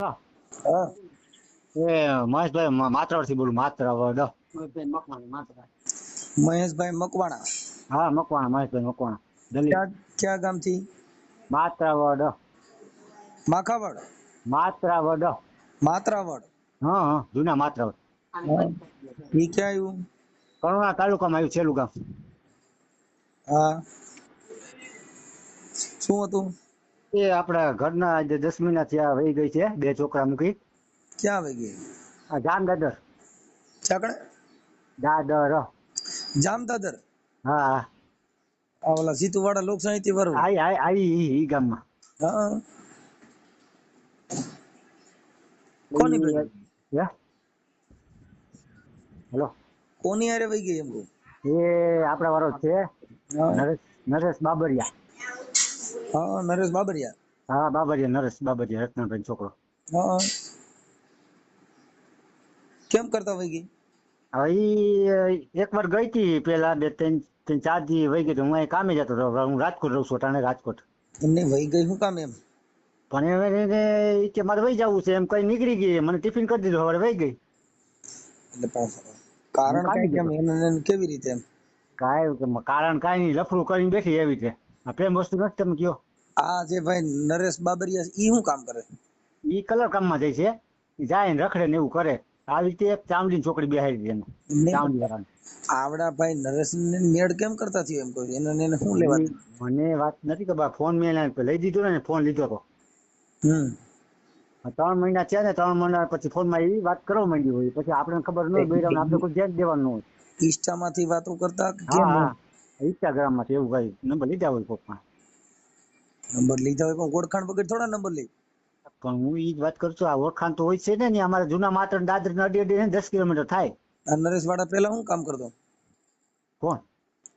હા, હા એ મહેશભાઈ માત્રાવડ થી બોલું. માત્રાવડ મહેશભાઈ મકવાણા માત્રા. મહેશભાઈ મકવાણા. હા, મકવાણા મહેશભાઈ મકવાણા દલિત. ક્યાં ગામથી? માત્રાવડ. માખાવડ. માત્રાવડ. માત્રાવડ. હા હા, જૂના માત્રાવડ. ઈ ક્યાં આવ્યું? કરુણા તાલુકામાં આવ્યું છેલ્લું ગામ. હા, શું હતું? એ આપડા ઘરના આજે 10 મહિના થયા વહી ગઈ છે, 2 છોકરા મૂકી. ક્યાં આવી ગઈ? આ જામદાદર. ચાકણે? દાદર. જામદાદર. હા હા. આ ઓલા સીતુવાડા લોક સાહિત્ય વાળું. આવી ઈ ગામમાં. હા. કોની ઈ ભેગી? હે હેલો. કોની હારે વહી ગઈ એમ કહું? એ આપડા વાળો જ છે, હા નરેશ બાબરિયા. હા, નરેશ બાબરિયા. હા, બાબરિયા નરેશ બાબરિયા રત્નાભાઈ છોકરો. હા. કેમ કરતા વહી ગઈ? હવે ઈ એક વાર ગઈ હતી પેલા 4 દી વહી ગઈ. હું અહીં કામે જતો હતો. હું રાજકોટ રહું છું, ટાણે રાજકોટ. એમને વહી ગઈ શું કામ એમ? પણ હવે ઈ કે મારે વહી જવું છે એમ કઈ નીકળી ગઈ. મને ટિફિન કરી દીધું, હવે વહી ગઈ. એટલે હું કારણ કામે કઈ કેમ જતો. એને કેવી રીતે એમ? કારણ કાંઈ નહીં, લફડું કરીને બેઠી એવી રીતે. આ પ્રેમ વસ્તુ નથી, તમે કયો. આ જે ભાઈ નરેશ બાબરિયા ઈ શું કામ કરે? ઈ કલર કામમાં જાય છે. ઈ જાય ને રખડે ને એવું કરે. આવી રીતે એક ચામડીની છોકરી બેહાડી દે એને. એમને ચામડી વાળાને. આવડા ભાઈ નરેશ ને મેળ કેમ કરતા થયો એમ કહું? એને શું લેવા? મને વાત નથી ખબર. ફોન મેં એને લઈ દીધો ને, ફોન લીધો હતો. હમ. 3 મહિના થયા ને, 3 મહિના પછી ફોનમાં એવી વાત કરવા માંડી હોય. પછી આપણે ખબર ન હોય, બૈરાને આપણે કોઈ ધ્યાન દેવાનું ન હોય. ઇન્સ્ટામાંથી વાતો કરતા કે હા કેમ? હા, ઇન્સ્ટાગ્રામ માંથી એવું કઈ નંબર લીધા હોય કોકમાં. નંબર લીધા હોય પણ ઓળખાણ વગર થોડા નંબર લે. પણ હું ઈ જ વાત કરું છું. આ ઓળખાણ તો હોય છે ને. અમારા જૂના માત્ર દાદર અડી અડી 10 કિલોમીટર થાય. આ નરેશ વાળા પેલા શું કામ કરતો? કોણ?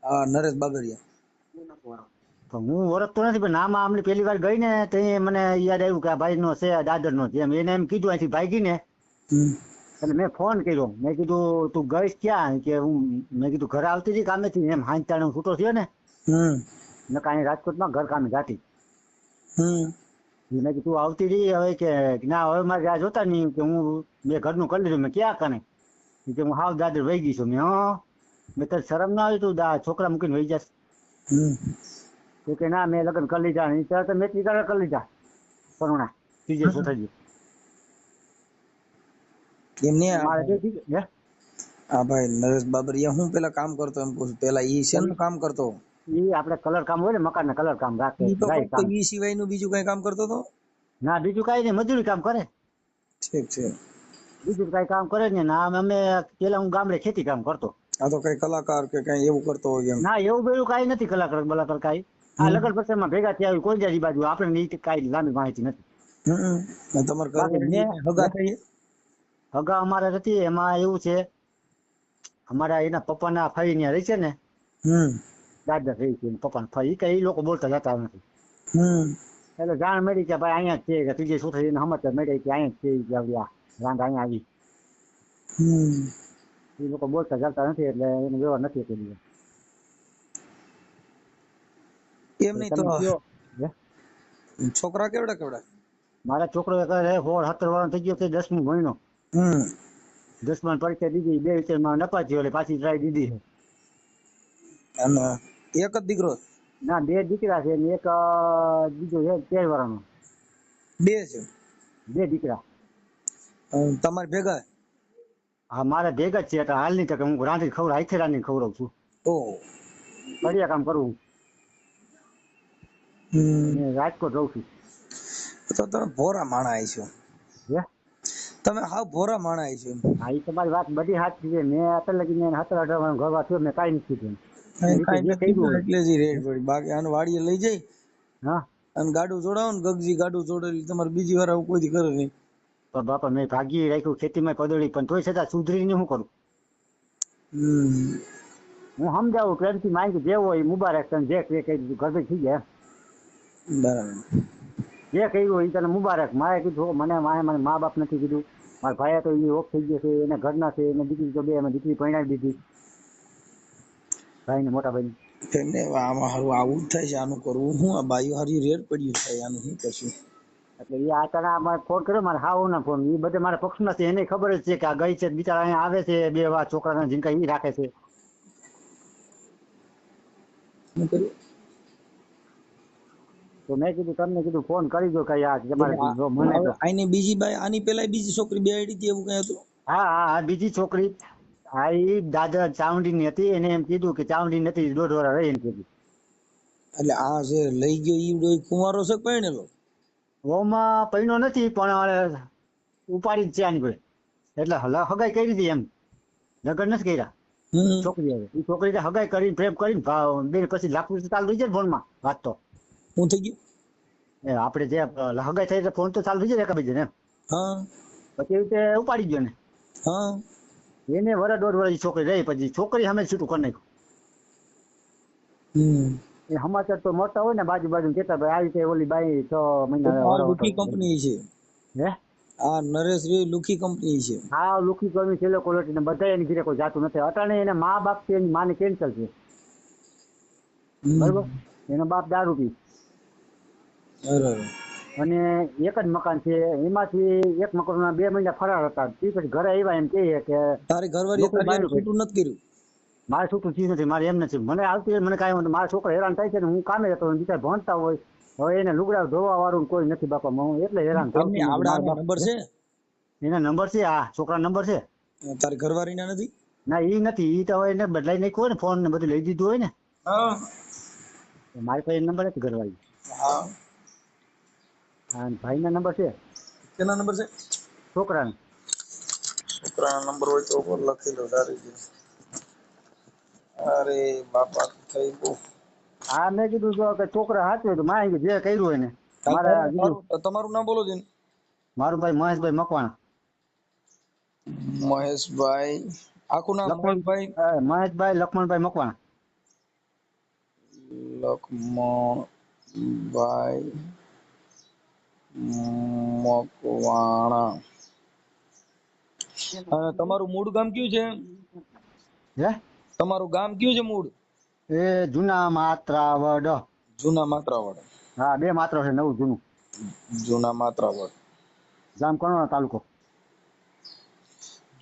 હા, નરેશ બાબરિયા. તો હું ઓળખતો નથી, પણ નામ આમની પેલી વાર ગઈ ને તો મને યાદ આવ્યું કે આ ભાઈ નો છે, દાદર નો છે. એને એમ કીધું અહીંથી ભાગી ને. હમ. એટલે મેં ફોન કર્યો. મેં કીધું તું ગઈશ ક્યાં? કે મેં કીધું ઘરે આવતી હતી કામેથી. એમ હાંજતાણે હું છૂટો થયો ને. હમ. મેં કાંઈ રાજકોટમાં ઘર કામે જાતી. હમ. મેં કીધું તું આવતી રહી હવે કે ના, હવે મારે આ જોતા નહીં કે હું મેં ઘરનું કરી લીધું. મેં ક્યાં કને કે હું હાવ દાદર વહી ગઈ છું. મેં તો શરમ ના આવી, તું છોકરા મૂકીને વહી જશ. હમ. તો કે ના, મેં લગ્ન કરી લીધા. તરત મેં કરી લીધા. કરુણા ત્રીજે ચોથા દી. એમને મારે તો આ ભાઈ નરેશ બાબરિયા હું પેલા કામ કરતો એમ કહું? પેલા ઈ શેનું કામ કરતો? ઈ આપણે કલર કામ હોય ને, મકાન કલર કામ રાખે, ઈ તો જાય કોક કામ. ઈ સિવાયનું બીજું કઈ કામ કરતો તો? ના, બીજું કઈ નહીં, મજૂરી કામ કરે. ઠીક છે. બીજું કઈ કામ કરે ને. ના, અમે પેલા હું ગામડે ખેતી કામ કરતો. આ તો કઈ કલાકાર કે કઈ એવું કરતો હોય એમ? ના, એવું બેવું કઈ નથી. કલાકાર બલાકાર કઈ આ લગન પ્રસંગમાં ભેગા થયા આવી કોઈ જારી બાજુ આપણે કઈ લાંબી માહિતી નથી. હમ. તમારા ઘર બાકી વાળી મેં હગા થઈ? હગા અમારે નથી. એમાં એવું છે, અમારા એના પપ્પાના ફઈ ત્યાં રહી છે ને, હમ. દાદા રહી છે પપ્પાના ફઈ. કઈ એ લોકો બોલતા જતા નથી. હમ. એટલે જાણ મળી કે ભાઈ અહીંયા જ છે, કે ત્રીજે શું થઈ સમાચાર મળી કે અહીંયા જ છે, કે રાંધ અહીંયા આવી. હમ. એ લોકો બોલતા ચાલતા નથી એટલે એનો વ્યવહાર નથી કરી. એમ નહીં તો તમે કયો. છોકરા કેવડા કેવડા? મારા છોકરો 16-17 વર્ષ થઈ ગયો છે, 10મું મહિનો. હમ. 10માં પરીક્ષા દીધી, 2 વિષયમાં નપાસ થયો એટલે પાછી ટ્રાય દીધી છે. અને એક જ દીકરો? ના, 2 દીકરા છે ને એક બીજો છે 13 વર્ષનો. બે છે? 2 દીકરા. તમારે ભેગા? હા, મારે ભેગા જ છે. એટલે હાલની તકે હું રાંધી હાથે રાંધીને ખવડાવું છું. ઓહ. કડિયા કામ કરવું. હમ. અને રાજકોટ રહું છું. તો તમે ભોરા માણા છો. હે? તમે હાવ ભોરા માણા છો. હા, એ તમારી વાત બધી સાચી છે. મેં અત્યારે લગીને 17-18 ઘરવા થયો, મેં કાંઈ નથી કીધું. એ રીતે કાંઈ જે નથી કર્યું કીધું એટલે જ રેડ હોય. પડી. બાકી આને વાડીએ લઈ જઈ હા, અને ગાડું જોડાવો ને, ગગજી ગાડું જોડેલી તમારે બીજી વાર આવું કોઈ દી કરે નહીં. પણ બાપા મેં ભાગી રાખ્યું ખેતીમાં પદોડી, પણ તોય છતાં સુધરીને શું કરું? હમ. હું સમજાવું પ્રેમથી માંગી જે હોય મુબારક તને જે કહી દીધું ઘર થઈ જાય. બરાબર. જે કર્યું હોય એ તને મુબારક. મારે કીધું મને મા બાપ નથી કીધું. મારા ભાઈ તો એ ઓફ થઈ ગયો છે, એના ઘરના છે, એને દીકરી તો 2 એમાં દીકરી પરણાવી દીધી. ભાઈ ને મોટા ભાઈ. તેને આમાં હારું આવું જ થાય છે. આનું કરવું હું? આ બાયું હારી રેડ પડ્યું થાય આનું શું પછી? એટલે એ આમાં ફોન કર્યો મારે હાવ ના ફોન એ બધે મારા પક્ષમાં છે એને ખબર જ છે કે આ ગઈ છે બિચારા અહીંયા આવે છે બે વાર છોકરાના જીનકા ઈ રાખે છે. શું કર્યું? તો મેં કીધું તમને કીધું ફોન કરી દો કઈ આ તમારે જો મને હવે તો આની બીજી બાઈ આની પેલા બીજી છોકરી બેહાડી હતી એવું કઈ હતું? હા હા હા બીજી છોકરી હા એ દાદા ચાવડી ની હતી એને એમ કીધું કે ચાવડી નથી 1.5 વર્ષ રહી એમ કીધું. એટલે આ જે લઈ ગયો ઈ ડોઈ કુંવારો છે પરણેલો? ઓમાં પૈણો નથી પણ ઉપાડી જ છે આની કોઈ એટલે હગાઈ કરી હતી એમ લગ્ન નથી કર્યા હમ છોકરી હવે એ છોકરી હગાઈ કરીને પ્રેમ કરીને બેન પછી લાખું ચાલુ થઈ જાય ફોનમાં વાત તો શું થઈ ગયું? એ આપણે જે હગાઈ થઈ એટલે ફોન તો ચાલુ થઈ જાય એકબીજા ને હા પછી એવી રીતે ઉપાડી ગયો ને હા એને 1.5 વર્ષ છોકરી રહી પછી છોકરી સામે છૂટું કરી નાખ્યું. હમ એ સમાચાર તો મોટા હોય ને બાજુ કેતા ભાઈ આવી રીતે ઓલી બાઈ 6 મહિના આ વરસ લુખી કંપની છે. હે આ નરેશ રે લુખી કંપની છે. હા લુખી કર્મી છેલ્લો ક્વોલિટી ને બધા એની ઘરે કોઈ જાતું નથી અટાણે એને મા બાપ છે એની માને કેન્સલ છે બરોબર એનો બાપ દારૂ પી બરાબર. અને એક જ મકાન છે એમાંથી એક મકાનમાં 2 મહિના ફરાર હતા તે પછી ઘરે આવ્યા એમ કહે કે તારી ઘરવાળીએ લોકો તારી બાયું છૂટું નથી કર્યું? મારે છૂટું ચીજ નથી મારે એમ નથી મને આવતી હોય મને કાંઈ વાંધો મારા છોકરા હેરાન થાય છે ને હું કામે જતો બીજા ભણતા હોય હવે એને લુગડા ધોવા વાળું કોઈ નથી બાપા હું એટલે હેરાન થાઉં એમની છું આવડા મારા આનો બાપ નંબર છે? એના નંબર છે આ છોકરા નંબર છે તારી ઘરવાળીના નથી? ના ઈ નથી ઈ તો હવે એને બદલાઈ નાખ્યું હોય ને ફોન ને બધું લઈ દીધું હોય ને હા મારી પાસે નંબર નથી ઘરવાળી હા. હા ભાઈના નંબર છે કેના નંબર છે? છોકરાનો છોકરાના નંબર હોય તો ઉપર લખી લો તારી. અરે બાપા થઈ ગયું. હા મેં કીધું જો કે છોકરા હાચવે તો મારે જે કર્યું હોય ને મારા કીધું તમારું નામ બોલો છે? મારું ભાઈ મહેશભાઈ મકવાણા મહેશભાઈ આખું નામ? લક્ષ્મણ મહેશભાઈ લક્ષ્મણભાઈ મકવાણા લખમણભાઈ મકવાણા. અને તમારું મૂળ ગામ કયું છે? હે તમારું ગામ કયું છે મૂળ? એ જૂના માત્રાવડ જૂના માત્રાવડ. હા 2 માત્ર છે નવું જૂનું જૂના માત્રાવડ. જામ કનોડા તાલુકો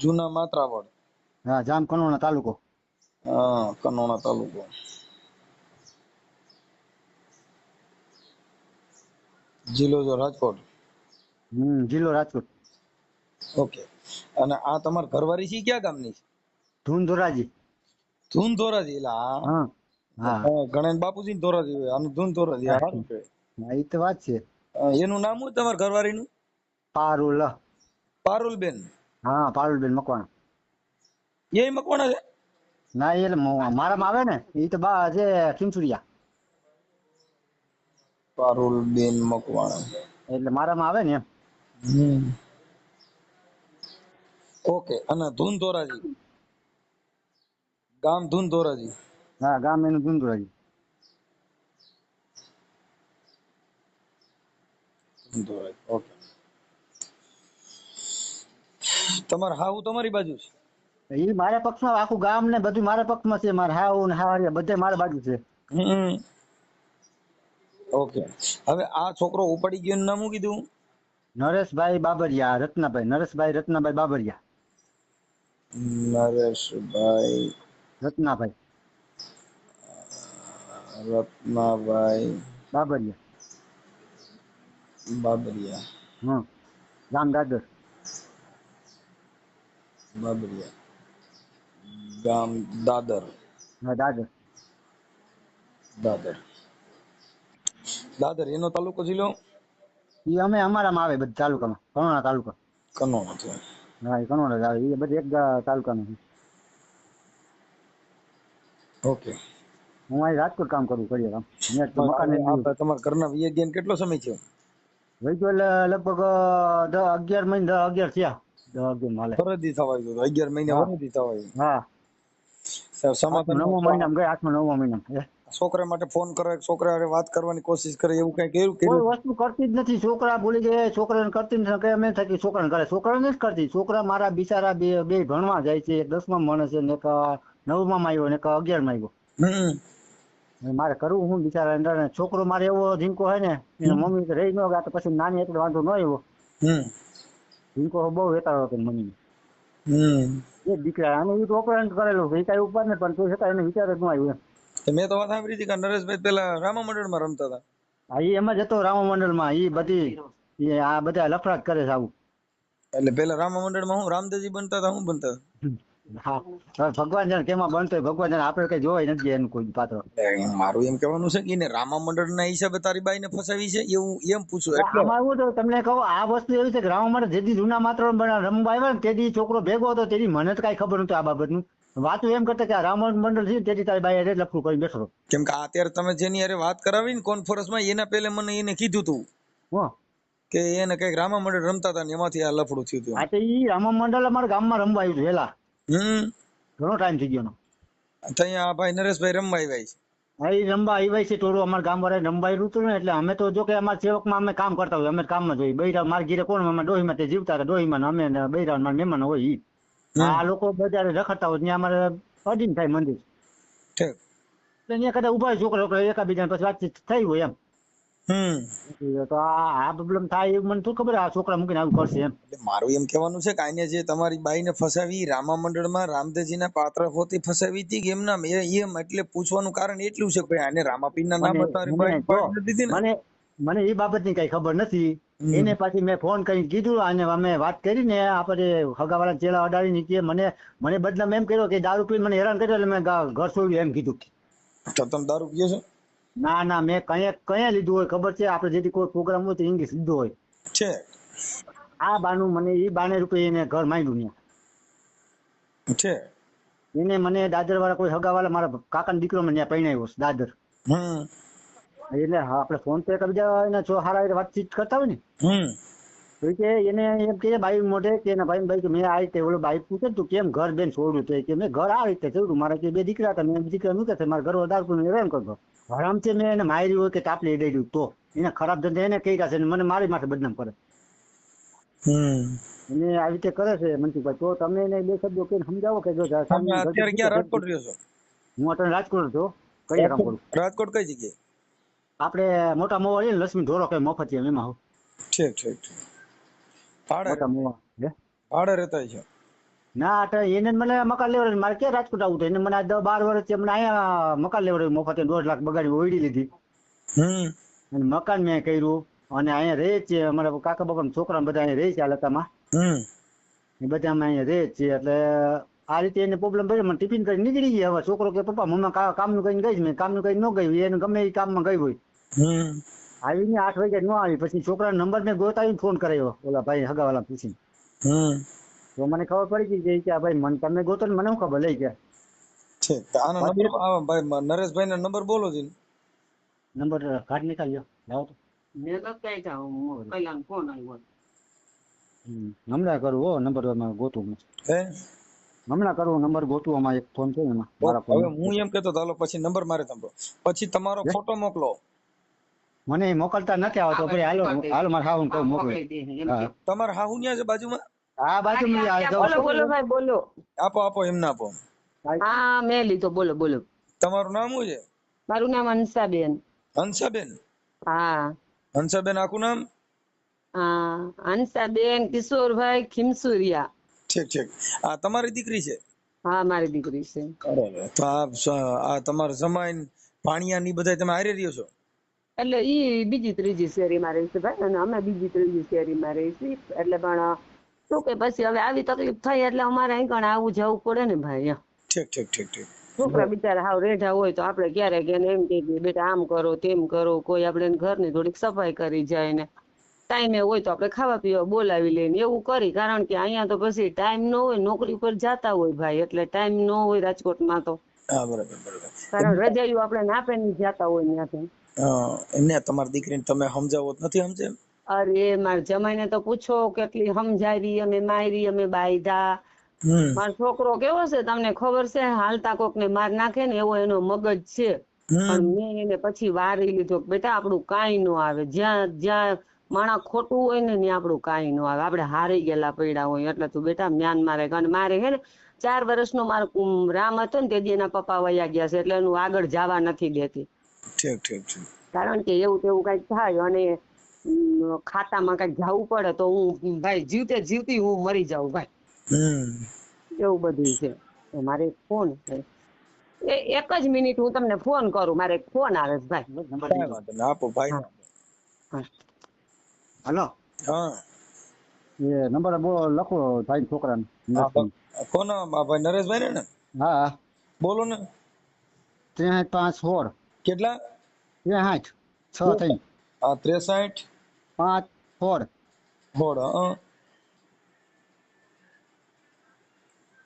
જૂના માત્રાવડ. હા જામ કનોડા તાલુકો હા કનોણા તાલુકો. જિલ્લો જો રાજકોટ. જિલ્લો રાજકોટ. ઓકે. અને આ તમાર ઘરવાળી છે ક્યાં ગામની? ધૂન ધોરાજી. ધૂન ધોરાજી એટલે હા હા ગણેશ બાપુજી ને ધોરાજી હોય આનું ધૂન ધોરાજી સારું છે. એ તો વાત છે. એનું નામ શું તમારા ઘરવાળીનું? પારુલ. પારુલબેન. હા પારુલબેન મકવાણા. એ મકવાણા છે? ના એટલે મારામાં આવે ને એ તો બા છે ખીમસુરિયા. પારુલબેન મકવાણા એટલે મારામાં આવે ને એમ. ઓકે. અને ધૂન ધોરાજી ગામ ધૂન ધોરાજી. હા ગામ એનું ધૂન ધોરાજી. ઓકે. તમારે હાહુ તમારી બાજુ છે? એ મારા પક્ષમાં આખું ગામ ને બધું મારા પક્ષમાં છે મારા હાવ ને હારિયા બધા મારા બાજુ છે. ઓકે. હવે આ છોકરો ઉપાડી ગયો નામ શું કીધું? નરેશભાઈ બાબરિયા રત્નાભાઈ નરેશભાઈ રત્નાભાઈ બાબરિયા. નરેશભાઈ રત્નાભાઈ રત્નાભાઈ બાબરિયા. બાબરિયા. ગામ દાદર. બાબરિયા ગામ દાદર. દાદર. દાદર. દાદર એનો તાલુકો જિલ્લો? એ અમે અમારામાં આવે બધા તાલુકામાં કનોડા તાલુકા. કનોડા છે. હા એ કનોડા આવે એ બધું એક તાલુકાનું છે. ઓકે. હું અહીં રાજકોટ કામ કરું કરીએ કામ મકાન તમારા ઘરના વિયે કેટલો સમય થયો? વહી ગયો એટલે લગભગ 11 મહિના 11 થયા 11 માલે વરદી થવાય તો 11 મહિને વરદી થવાય. હા સમાધાન 9મા મહિનામાં ગયા 8મા 9મા મહિનામાં. છોકરા માટે ફોન કરે છોકરા હારે વાત કરવાની કોશિશ કરે એવું કઈ કર્યું? કોઈ વસ્તુ કરતી જ નથી છોકરા ભૂલી ગયા છોકરાને કરતી નથી એમ થાય છોકરાને કરે છોકરાને નથી કરતી છોકરા મારા બિચારા બે ભણવા જાય છે 10માં ભણે છે ને 9માં આવ્યો ને 11માં આવ્યો. હવે મારે કરવું હું બિચારા અંદર છોકરો મારે એવો ઝીંકો હોય ને એની મમ્મી તો રહી ન ગયા તો પછી નાની એટલે વાંધો ન આવ્યો. હમ ઝીંકો બહુ વેતાળો હતો મમ્મી હમ એક દીકરા અને એ ઓપરેશન કરેલું એ કઈ ઉપર ને પણ તો છતાં એને વિચાર જ ન આવ્યો એમ. તો મેં તો વાત સાંભળી હતી કે નરેશભાઈ પેલા રામા મંડળમાં રમતા હતા. હા એ એમ જ હતો રામા મંડળમાં એ બધી એ આ બધા લફડા જ કરે છે આવું. એટલે પેલા રામા મંડળમાં હું રામદેવજી બનતા હતા, હું બનતા હા હવે ભગવાન જાણે કેમાં બનતો હોય ભગવાન જાણે આપણે કઈ જોવાય નથી એનું કોઈ પાત્ર. હતા? મારું એમ કહેવાનું છે કે એને રામા મંડળના હિસાબે તારી બાઈને ફસાવી છે એવું એમ પૂછું એટલે. આમાં એવું તો તમને કહું આ વસ્તુ એવી છે કે રામા મંડળ જેથી જૂના માત્ર રમવા આવ્યા ને તેથી છોકરો ભેગો હતો તેથી મને તો કઈ ખબર નતું આ બાબતનું. વાતું એમ કરતા કે આ રામા મંડળ છે તેથી તારી બાઈ એટલે લફડું કરી બેઠો. કેમ કે અત્યારે તમે જેની હારે વાત કરાવી ને કોન્ફરન્સમાં એના પહેલે મને એને કીધું તું હો કે એને કઈક રામા મંડળ રમતા હતા ને એમાંથી આ લફડું થયું હતું. આ તો ઈ રામા મંડળ અમારા ગામમાં રમવા આવ્યું હતું વેલા ઘણો ટાઈમ થઈ ગયો. ત્યાં ભાઈ નરેશભાઈ રમવા આવ્યા છે. હા એ રમવા આવ્યા છે ટોળું અમારા ગામ વાળા રમવા આવ્યું હતું ને એટલે અમે તો જો કે અમારા સેવકમાં અમે કામ કરતા હોય અમે કામમાં જોઈએ બૈરા મારા ઘીરે કોણ અમે ડોહીમાં તે જીવતા હતા ડોહીમાં અમે બૈરા મારા મહેમાન હોય ઈ આ લોકો બજારે રખડતા હોય ત્યાં અમારે અડીને થાય મંદિર ઠીક એટલે ત્યાં કદાચ ઉભા છોકરા એકાબીજા પછી વાતચીત થઈ હોય એમ. તો આ પ્રોબ્લેમ થાય એવું મને શું ખબર આ છોકરા મૂકીને આવું કરશે એમ. એટલે મારું એમ કહેવાનું છે કે આને જે તમારી બાઈને ફસાવી રામા મંડળમાં રામદેવજીના પાત્ર હોતી ફસાવી હતી કે એમના એમ એટલે પૂછવાનું કારણ એટલું છે કે ભાઈ આને રામાપીરના નામ હતા મને એ બાબતની કઈ ખબર નથી. એને પાછી મેં ફોન કરી કીધું અને અમે વાત કરીને આપણે હગાવાળા ચેલા અડાડી નીકળીએ મને બદનામ એમ કર્યો કે દારૂ પીને મને હેરાન કર્યો એટલે મેં ઘર છોડ્યું એમ કીધું. તો તમે દારૂ પીઓ છો? ના ના મેં કયા લીધું હોય ખબર છે આપણે જેથી કોઈ પ્રોગ્રામ હોય તો ઇંગ્લિશ લીધો હોય છે. આ બાનું મને એ 92 રૂપિયા એને ઘર માંડ્યું છે. એને મને દાદર વાળા કોઈ હગાવાળા મારા કાકાનો દીકરો મને ત્યાં પરણાવ્યો દાદર. એટલે આપણે ફોન પે બીજા એના હારા વાતચીત કરતા હોય ને તો કે એને એમ કે બાઈ મોઢે કે એના ભાઈ કે મેં આ રીતે ઓલો બાઈ પૂછે તું કેમ ઘર બેન છોડ્યું તો કે મેં ઘર આ રીતે છોડ્યું મારા કે 2 દીકરા હતા મેં દીકરા મૂકે છે મારા ઘર દારૂ હેરાન કરતો હરામથી મેં એને મારી હોય કે તાપલી દઈ દઉં તો એને ખરાબ ધંધા એને કઈ છે મને મારી માથે બદનામ કરે એને આવી રીતે કરે છે મનસુખભાઈ. તો તમે એને 2 શબ્દો કહીને સમજાવો કે જો અત્યારે ક્યાં રાજકોટ રહ્યો છો? હું અત્યારે રાજકોટ છું. કયા કામ કરું? રાજકોટ કઈ જગ્યાએ? આપણે મોટા મોવા લઈને લક્ષ્મી ઢોરો કઈ મફત છે એમાં. ઠીક ઠીક મોટા મોવા ભાડે રહેતા છે? ના એને મને મકાન લેવડાવ્યું મારે ક્યાં રાજકોટ આવું એને મને 10-12 વર્ષ મને અહીંયા મકાન લેવડાવ્યું મફત 2.5 લાખ બગાડી ઓળી લીધી અને મકાન મેં કર્યું અને અહીંયા રહે છે અમારા કાકા બાપા છોકરા બધા અહીંયા રહે છે આ લતામાં એ બધા અમે અહીંયા રહે છે. એટલે આ રીતે એને પ્રોબ્લેમ પડ્યો મને ટિફિન કરી નીકળી ગઈ. હવે છોકરો કે પપ્પા મમ્મા કામનું કરીને ગઈ મેં કામનું કરીને ન ગઈ એને ગમે એ કામમાં ગઈ હોય આવીને 8 વાગે ન આવી પછી છોકરાનો નંબર મેં ગોતાવીને ફોન કરાયો ઓલા ભાઈ હગાવાલા પૂછીને તો મને ખબર પડી ગઈ કે ભાઈ મને તમે ગોતો ને મને શું ખબર લઈ ગયા છે. આનો નંબર ભાઈ નરેશભાઈ નો નંબર બોલો છે. નંબર કાઢ નીકાળ્યો લાવો તો મેં તો કઈ કલ્યાણ ફોન આવ્યો હમણાં કરું હો નંબર ગોતું હે હમણાં કરું નંબર ગોતું આમાં એક ફોન છે એમાં મારા ફોન. હવે હું એમ કહેતો ચાલો પછી નંબર મારે તમારો પછી તમારો ફોટો મોકલો. મને મોકલતા નથી આવતો પછી હાલો મારે હાવું કહું મોકલો. તમારા હાહુ ન્યા છે બાજુમાં? આ બાજુ બોલો ભાઈ બોલો. આપો એમને આપો. હા મેં લીધો બોલો બોલો. તમારું નામ શું છે? મારું નામ હંસાબેન. હંસાબેન? હા હંસાબેન આખું નામ? હંસાબેન કિશોરભાઈ ખીમસુરિયા. ઠીક આ તમારી દીકરી છે? હા મારી દીકરી છે. તો આ તમારા જમાઈન ભાણિયા ની બધા તમે હારે રહ્યો છો? એટલે ઈ બીજી ત્રીજી શેરીમાં રહે છે ભાઈ અને અમે બીજી ત્રીજી શેરીમાં રહી છીએ. એટલે પણ શું કે પછી હવે આવી તકલીફ થઈ એટલે અમારે અહીં કણ આવું જવું પડે ને ભાઈ. ઠીક છોકરા બિચારા હાવ રેઢા હોય તો આપણે ક્યારેક એને એમ કહીએ બેટા આમ કરો તેમ કરો. કોઈ આપણે ઘરની થોડીક સફાઈ કરી જાય ને ટાઈમે હોય તો આપણે ખાવા પીવા બોલાવી લઈને એવું કરી. કારણ કે અહીંયા તો પછી ટાઈમ ન હોય નોકરી પર જતા હોય ભાઈ એટલે ટાઈમ ન હોય રાજકોટમાં તો. બરાબર. કારણ રજાયું આપણે નાપે નહીં જતા હોય ત્યાંથી. એમને તમારી દીકરીને તમે સમજાવો નથી સમજે? અરે મારા જમાઈને તો પૂછો કેટલી સમજાવી અમે મારી અમે બાયધા. મારો છોકરો કેવો છે તમને ખબર છે? હાલતા કોક ને માર નાખે ને એવો એનો મગજ છે. પણ મેં એને પછી વારી લીધો બેટા આપણું કાંઈ ન આવે જ્યાં માણા ખોટું હોય ને આપણું કાંઈ ન આવે. આપણે હારી ગયેલા પડ્યા હોય એટલે તું બેટા મ્યાનમાર અને મારે હે ને 4 વર્ષનો મારો રામ હતો ને તે દી એના પપ્પા વયા ગયા છે એટલે એનું આગળ જવા નથી દેતી. ઠીક ઠીક ઠીક. કારણ કે એવું તેવું કઈક થાય અને ખાતામાં કઈક જવું પડે તો હું ભાઈ જીવતી હું મરી જાઉં ભાઈ. એવું બધું છે. તો મારે ફોન એક જ મિનિટ હું તમને ફોન કરું, મારે ફોન આવે છે ભાઈ. કાંઈ વાંધો નહીં, આપો ભાઈ. હાલો. હા એ નંબર બોલો, લખો ભાઈ છોકરાને. કોનો ભાઈ? નરેશભાઈ ને? હા. બોલો ને. 63 5 16. કેટલા? 63 6 થઈ. હા 63 5 16.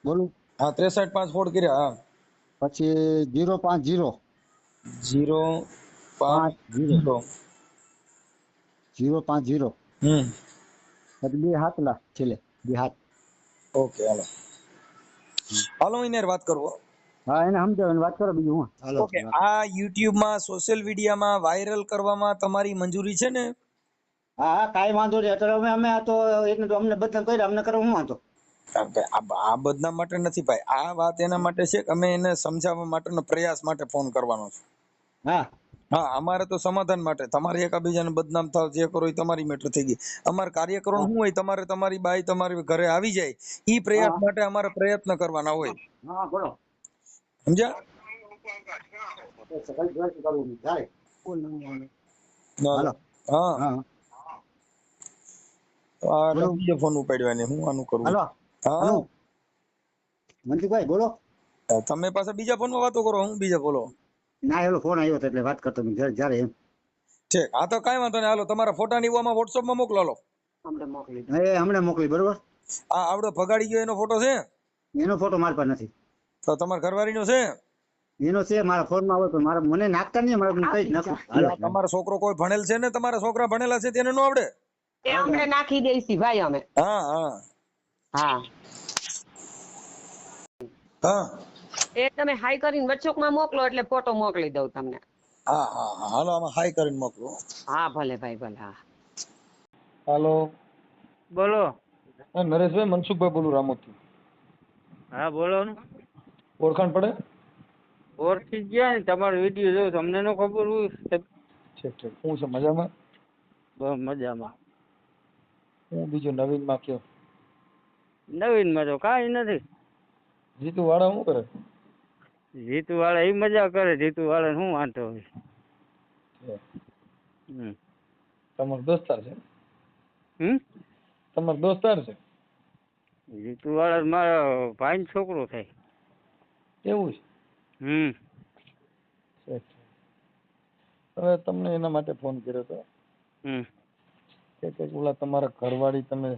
બોલું? હા 63 5 4 કર્યા. હા પછી 050 0 5 0. 050. પછી 2 હાથ લા છેલ્લે 2 હાથ. ઓકે હાલો એને વાત કરવો. હા એને સમજાવીને વાત કરો બીજું હું. હાલો. ઓકે, આ યુટ્યુબ માં સોશિયલ મીડિયામાં વાયરલ કરવામાં તમારી મંજૂરી છે ને? હા હા કાંઈ વાંધો નહીં. અત્યારે અમે આ તો એટલે તો અમને બદનામ કર્યા, અમને કરવા હું વાંધો? આ બદનામ માટે નથી ભાઈ, આ વાત એના માટે છે કે અમે એને સમજાવવા માટેનો પ્રયાસ માટે ફોન કરવાનો છે. હા હા અમારે તો સમાધાન માટે. તમારે એકબીજાને બદનામ થાવ જે કરો એ તમારી મેટર થઈ ગઈ. અમારે કાર્યકરો શું હોય, તમારે તમારી બાઈ તમારી ઘરે આવી જાય ઈ પ્રયાસ માટે અમારે પ્રયત્ન કરવાના હોય. હા બોલો. સમજ્યા? હાલો. હા હા આ બીજો ફોન ઉપાડ્યો એને, હું આનું કરું? હાલો. હા મનસુખભાઈ બોલો. તમે પાછા બીજા ફોનમાં વાતો કરો, હું બીજા બોલો. ના એલો ફોન આવ્યો હતો એટલે વાત કરતો જ્યારે એમ. ઠીક. હા તો કાંઈ વાંધો નહીં. હાલો તમારા ફોટાની આમાં વોટ્સઅપમાં મોકલો. હાલો હમણાં મોકલી બરોબર. આ આવડો ભગાડી ગયો એનો ફોટો છે? એનો ફોટો મારા પાસે નથી. તો તમારા ઘરવાળીનો છે? એનો છે મારા ફોનમાં આવે પણ મારા મને નાખતા નહીં, મારે કઈ જ નાખું. તમારો છોકરો કોઈ ભણેલ છે ને? તમારા છોકરા ભણેલા છે તેને નો આવડે? એ અમને નાખી દઈશી ભાઈ અમે. હા હા હા હા એ તમે હાઈ કરીને વોટ્સઅપમાં મોકલો એટલે ફોટો મોકલી દઉં તમને. હા હા હા હાલો આમાં હાઈ કરીને મોકલો. હા ભલે ભાઈ ભલે. હા હાલો બોલો. નરેશભાઈ, મનસુખભાઈ બોલું રામોદથી. હા બોલો ને. ઓળખાણ પડે? ઓળખી ગયા ને, તમારો વિડીયો જોયો તમને ન ખબર હોય? ઠીક ઠીક. હું છે મજામાં? બહુ મજામાં. હું બીજું નવીનમાં કયો? નવીનમાં તો કાંઈ નથી. જીતુ વાળા શું કરે? જીતુ વાળા એ મજા કરે. જીતુ વાળા શું વાંધો હોય? તમારો દોસ્તાર છે? હમ તમારો દોસ્તાર છે? જીતુ વાળા મારા ભાઈનો છોકરો થાય. એવું છે? હવે તમને એના માટે ફોન કર્યો હતો કે ઓલા તમારા ઘરવાળી તમે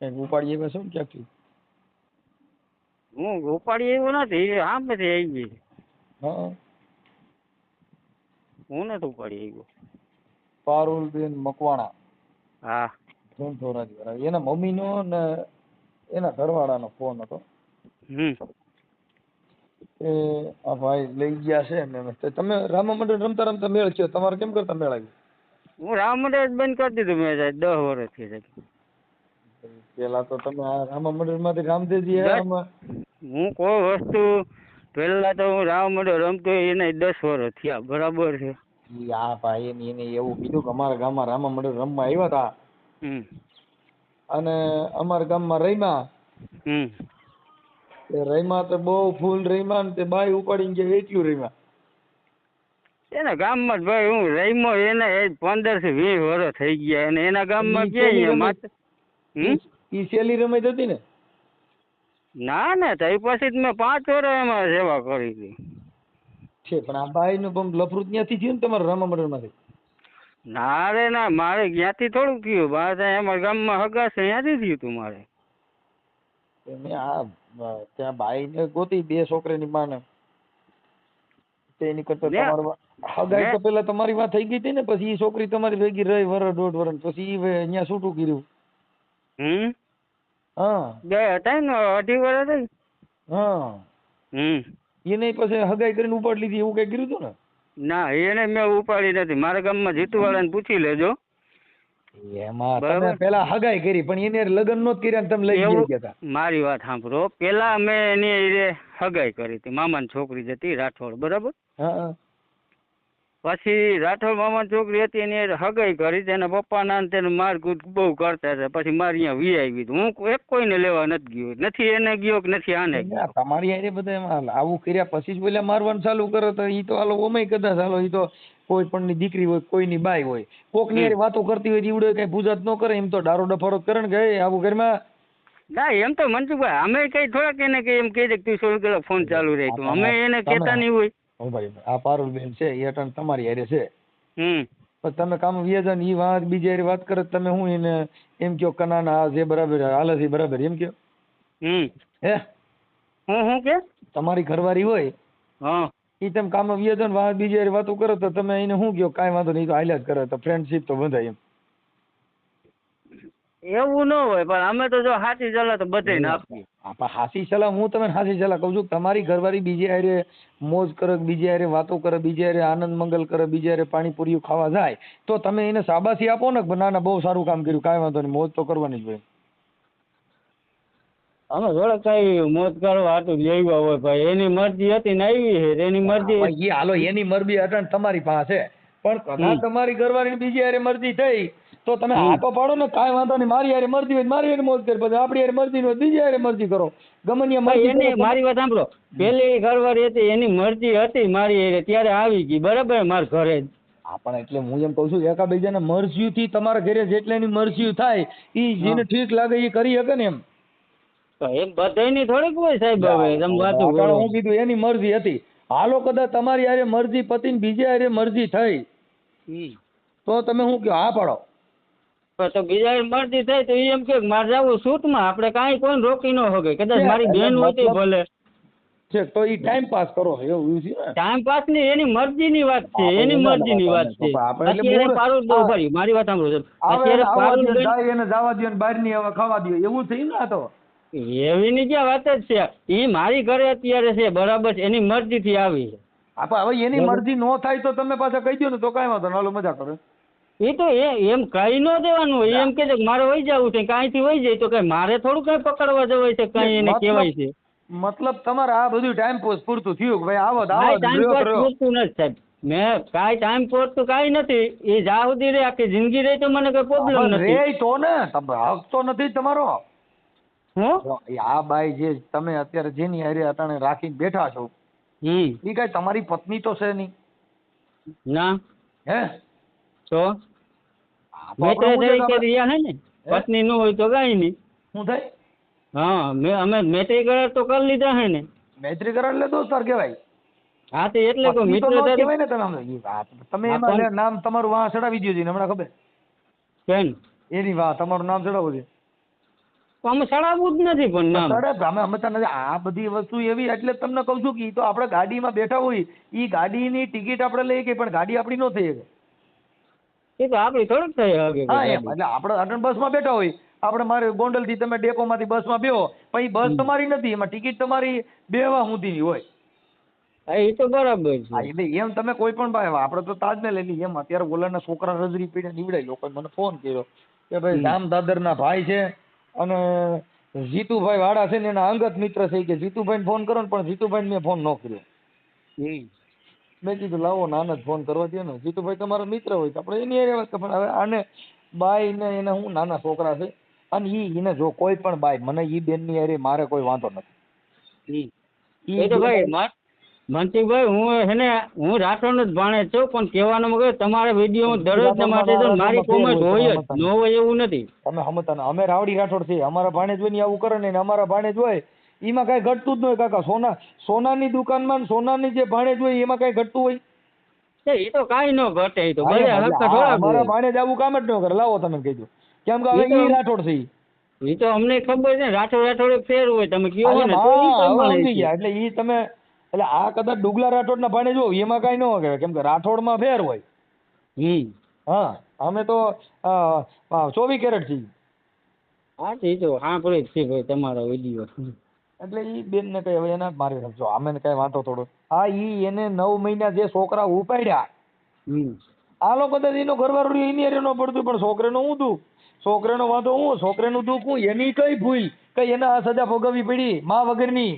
કઈક ઉપાડી આવ્યા છો ને ક્યાંકથી? હું ઉપાડી આવ્યો નથી, સામેથી આવી ગઈ. હા હું નથી ઉપાડી આવ્યો. પારુલબેન મકવાણા. હા એના મમ્મીનો ને એના ઘરવાળાનો ફોન હતો કે આ ભાઈ લઈ ગયા છે ને. તમે રામા મંડળ રમતા રમતા મેળ છે, તમારે કેમ કરતા મેળ આવ્યું? હું રામ મંદિર બંધ કરી દીધું મેં 10 વર્ષથી. પેલા તો તમે આ રામા મંડળ માંથી રામદેવજી હું કોઈ વસ્તુ પેલા તો હું રામ મંદિર રમતો એને 10 વર્ષ થયા, બરાબર છે. આ ભાઈ એને એવું કીધું કે અમારા ગામમાં રામા મંડળ રમવા આવ્યા હતા અને અમારા ગામમાં રમ્યા. રમ્યા તો બહુ ફૂલ રમ્યા ને તે બાઈ ઉપાડીને ગયા એટલું રમ્યા. એના ગામમાં જ ભાઈ હું રમ્યો એને 15 થી 20 વર્ષ થઈ ગયા અને એના ગામમાં ક્યાં ઈ સેલી રમત હતી ને? ના ના તો પછી જ મેં 5 વર્ષ એમાં સેવા કરી હતી. છે પણ આ બાઈ નું પણ લફરું ત્યાંથી થયું ને તમારા રામા મંડળ માંથી? ના રે ના, મારે ક્યાંથી થોડું થયું, મારે અમારા ગામમાં હગા છે ત્યાંથી થયું તું મારે. ત્યાં બાઈ ને ગોતી 2 છોકરાની માને તેની કરતા તમારે હગાઈ તો પેલા તમારી વાત થઈ ગઈ હતી ને, પછી ઈ છોકરી તમારી ભેગી રહી 1.5 વર્ષ, પછી ઈ અહીંયા છૂટું કર્યું. હા ગયા હતા ને 2.5 વર્ષ થઈ. હા એને પછી હગાઈ કરીને ઉપાડ લીધી એવું કઈ કર્યું હતું ને? ના એને મેં ઉપાડી નથી. મારા ગામમાં જીતુવાળાને પૂછી લેજો. એમાં તમે બરાબર. પેલા હગાઈ કરી પણ એને લગ્ન નહોત કર્યા ને તમે લઈ એવું ગયા હતા. મારી વાત સાંભળો. પેલા મેં એની હારે હગાઈ કરી હતી. મામાની છોકરી જ હતી રાઠોડ, બરાબર. હા પછી રાઠોડ મામાની છોકરી હતી એની હારે હગાઈ કરી. તેના પપ્પાના ને તેને મારકૂટ બહુ કરતા હતા. પછી મારી અહીંયા વી આવી. હું એક કોઈને લેવા નથી ગયો. નથી એને ગયો કે નથી આને ગયો. ના, તમારી હારે બધા એમાં આવું કર્યા પછી જ બોલ્યા મારવાનું ચાલુ કરો તો ઈ તો હાલો ઓમેય કદાચ હાલો ઈ તો કોઈ પણ ની દીકરી હોય કોઈની બાઈ હોય કોક ની હારે વાતો કરતી હોય ઈવડે કઈ પૂજાત ન કરે એમ તો ડારો ડફારો કરે ને કે આવું ઘરમાં. ના એમ તો મનસુખભાઈ અમે કઈ થોડાક એને કઈ એમ કહી દે કે તું 16 કલાક ફોન ચાલુ રહે તું. અમે એને કહેતા નહીં હોય. ઓ ભાઈ આ પારુલબેન છે એ અટણ તમારી હારે છે હમ પણ તમે કામ વ્યાજા ને ઈ વાત બીજી હારે વાત કરે તમે હું એને એમ કયો કનાના આ જે બરાબર હાલે છે બરાબર એમ કયો. હે હું કે તમારી ઘરવાળી હોય હા ઈ તમે કામ વ્યાજા ને વાત બીજી હારે વાતો કરો તો તમે એને શું કયો કાંઈ વાંધો નહીં તો હાલ્યા જ કરે તો ફ્રેન્ડશીપ તો બંધાય એમ. એવું ન હોય પણ અમે તો જો સાચી સલાહ તો બધાને આપીએ. આપા હાસી સલાહ હું તમને હાસી સલાહ કહું છું તમારી ઘરવાળી બીજી હારે મોજ કરે બીજી હારે વાતો કરે બીજી હારે આનંદ મંગલ કરે બીજી હારે પાણીપુરીઓ ખાવા જાય તો તમે એને શાબાશી આપો ને કે ના ના બહુ સારું કામ કર્યું કાંઈ વાંધો નહીં મોજ તો કરવાની જ હોય. અમે થોડાક કઈ મોજ કરવા હાટું લેવા હોય ભાઈ. એની મરજી હતી ને આવી છે એની મરજી. એ હાલો એની મરજી અટણ તમારી પાસે પણ કદાચ તમારી ઘરવાળી બીજી હારે મરજી થઈ તો તમે હાથો પાડો ને કાંઈ વાંધો નહીં મારી હારે મરજી હોય મારી હારે મોજ કરી પછી આપણી હારે મરજી હોય બીજી હારે મરજી કરો ગમે ત્યાં મરજી એની કરો. મારી વાત સાંભળો. પેલી ઘરવાળી હતી એની મરજી હતી મારી હારે ત્યારે આવી ગઈ બરાબર મારા ઘરે જ. પણ એટલે હું એમ કઉ છું એકાબીજાને મરજીથી તમારા ઘરે જેટલી એની મરજી થાય ઈ જેને ઠીક લાગે એ કરી શકે ને એમ. તો એમ બધાયની થોડીક હોય સાહેબ. હવે તમે વાતું કરો. હું કીધું એની મરજી હતી હાલો કદાચ તમારી હારે મરજી પતિને બીજી હારે મરજી થઈ તો તમે શું કહો હા પાડો. તો બીજા મરજી થાય તો એમ કે મારે જવું શૂટમાં આપણે કાંઈ કોઈ રોકી ન શકે. કદાચ મારી બેન હોય તો ભલે છે તો ઈ ટાઈમ પાસ કરો એવું છે ને. ટાઈમ પાસ ની એની મરજી ની વાત છે. એની મરજી ની વાત છે. અત્યારે પારુલ બહુ ફરી મારી વાત સાંભળો છો. અત્યારે પારુલ એને જવા દો ને બહાર ની હવે ખાવા દો એવું થયું ને આ તો. એવી ની ક્યાં વાત જ છે. એ મારી ઘરે અત્યારે છે બરાબર છે એની મરજી થી આવી છે. હવે એની મરજી નો થાય તો તમે પાછા કહી દો ને તો કાંઈ વાંધો હાલો મજા કરો. એ તો એમ કહી ન દેવાનું હોય. એમ કે મારે વહી જવું છે કાંઈથી વહી જાય તો કઈ મારે થોડું કઈ પકડવા જવાય છે કઈ એને કહેવાય છે. મતલબ તમારે આ બધું ટાઈમ પાસ પૂરતું થયું કે ભાઈ આવો ટાઈમ પાસ પૂરતું નથી સાહેબ. મેં કાંઈ ટાઈમ પૂરતું કાંઈ નથી. એ જ્યાં સુધી રે આખી જિંદગી રહે તો મને કઈ પ્રોબ્લેમ નથી. રે તો ને હક તો નથી તમારો. આ બાઈ જે તમે અત્યારે જેની હારે અટાણે રાખીને બેઠા છો એ કઈ તમારી પત્ની તો છે નહીં ના હે તો મેં તરીકે રહ્યા હે ને પત્ની ન હોય તો કઈ નહીં. શું થાય? હા અમે મૈત્રી કરાર તો કરી લીધા હે ને. મૈત્રી કરાર એટલે દોસ્તાર કહેવાય. હા તો એટલે કોઈ મિત્ર કહેવાય ને તમે એમાં નામ તમારું વાહ ચડાવી દો છે હમણાં ખબર કેમ એની વાહ તમારું નામ ચડાવવું છે. અમે ચડાવવું જ નથી પણ નામ અમે તને આ બધી વસ્તુ એવી એટલે તમને કહું છું કે તો આપણે ગાડીમાં બેઠા હોય ઈ ગાડીની ટિકિટ આપણે લઈએ કે પણ ગાડી આપણી ન થઈ શકે. એ તો આપણી થોડીક થઈ શકે. હા એમ એટલે આપણે બસમાં બેઠા હોય આપણે મારે ગોંડલ થી તમે ડેપો માંથી બસમાં બેહો પણ બસ તમારી નથી એમાં ટિકિટ તમારી બેવા સુધીની હોય. એ તો બરાબર છે. એટલે એમ તમે કોઈ પણ ભાઈ આપણે તો તાજને લઈ લઈએ એમ અત્યારે ઓલાના છોકરા રજરી પીડ્યા નીવડાય લોકો મને ફોન કર્યો કે ભાઈ રામ દાદર ના ભાઈ છે અને જીતુભાઈ વાળા છે ને એના અંગત મિત્ર છે કે જીતુભાઈ ફોન કરો ને પણ જીતુભાઈ મેં ફોન ન કર્યો. મેં કીધું લાવો નાના જ ફોન કરવા દે ને જીતુભાઈ તમારો મિત્ર હોય તો આપણે એની હારે વાત પણ હવે આને બાઈ ને એને હું નાના છોકરા છે અને એને જો કોઈ પણ બાઈ મને ઈ બેન ની હારે મારે કોઈ વાંધો નથી. મનસુખભાઈ હું રાઠોડ જ ભાણે છું પણ કહેવાનો મગર તમારા વિડીયો દરરોજ માટે તો મારી કોમેન્ટ હોય જ ન હોય એવું નથી. તમે સમજતા અમે રાવડી રાઠોડ છીએ અમારા ભાણેજ હોય ને આવું કરે ને અમારા ભાણેજ હોય એમાં કઈ ઘટતું જ ન હોય કાકા. સોનાની દુકાનમાં સોનાની જે ભાણેજ હોય એમાં કઈ ઘટતું હોય? એ તો કાંઈ ન ઘટે. એ તો અમારા ભાણેજ આવું કામ જ ન કરે. લાવો તમે કહી દો કેમ કે હવે ઈ રાઠોડ છે. એ તો અમને ખબર છે રાઠોડ રાઠોડ ફેર હોય તમે કયો ને એટલે ઈ તમે એટલે આ કદાચ ડુગલા રાઠોડ ના ભાણે જો એમાં કઈ ન હોય કેમ કે રાઠોડ માં ફેર હોય. હા અમે તો 24 કેરેટ છીએ. હા એ તો સાંભળે જ છે ભાઈ તમારો વિડીયો. એટલે ઈ બેન ને કઈ હવે એના જ મારી રાખજો, આમે કઈ વાંધો થોડો. આ ઈ એને 9 મહિના જે છોકરા ઉપાડ્યા, આ લોકો તો એનો ઘરવાળો રહ્યો એની હારે ન પડતું, પણ છોકરાનું હું દુઃખ, છોકરાનો વાંધો હું, છોકરાનું દુઃખ હું, એની કઈ ભૂલ કઈ એને આ સજા ભોગવવી પડી માં વગરની.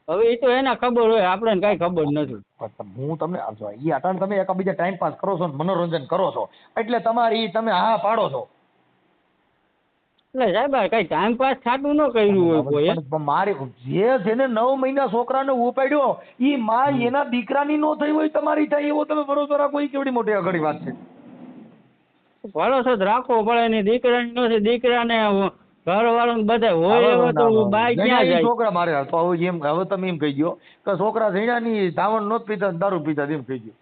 હવે એ તો એના ખબર હોય, આપણે કઈ ખબર નથી. હું તમને ઈ અટાણ તમે એકબીજા ટાઈમ પાસ કરો છો, મનોરંજન કરો છો, એટલે તમારી તમે હા પાડો છો. એટલે સાહેબ કઈ ટાઈમ પાસ થતું ન કર્યું હોય કોઈ. પણ મારે જે જેને 9 મહિના છોકરાને ઉપાડ્યો ઈ માં એના દીકરાની નો થઈ હોય તમારી થાય એવો તમે ભરોસો રાખો, ઈ કેવડી મોટી અઘરી વાત છે. ભરોસો રાખવો પડે ને, દીકરાની નો છે, દીકરાને ઘર વાળા બધા હોય એવો તો બાઈ ક્યાં જાય. છોકરા મારે તો હવે તમે એમ કહી દો કે છોકરા ઝીણાની ધાવણ નોત પીતા, દારૂ પીતા, એમ કહી દો.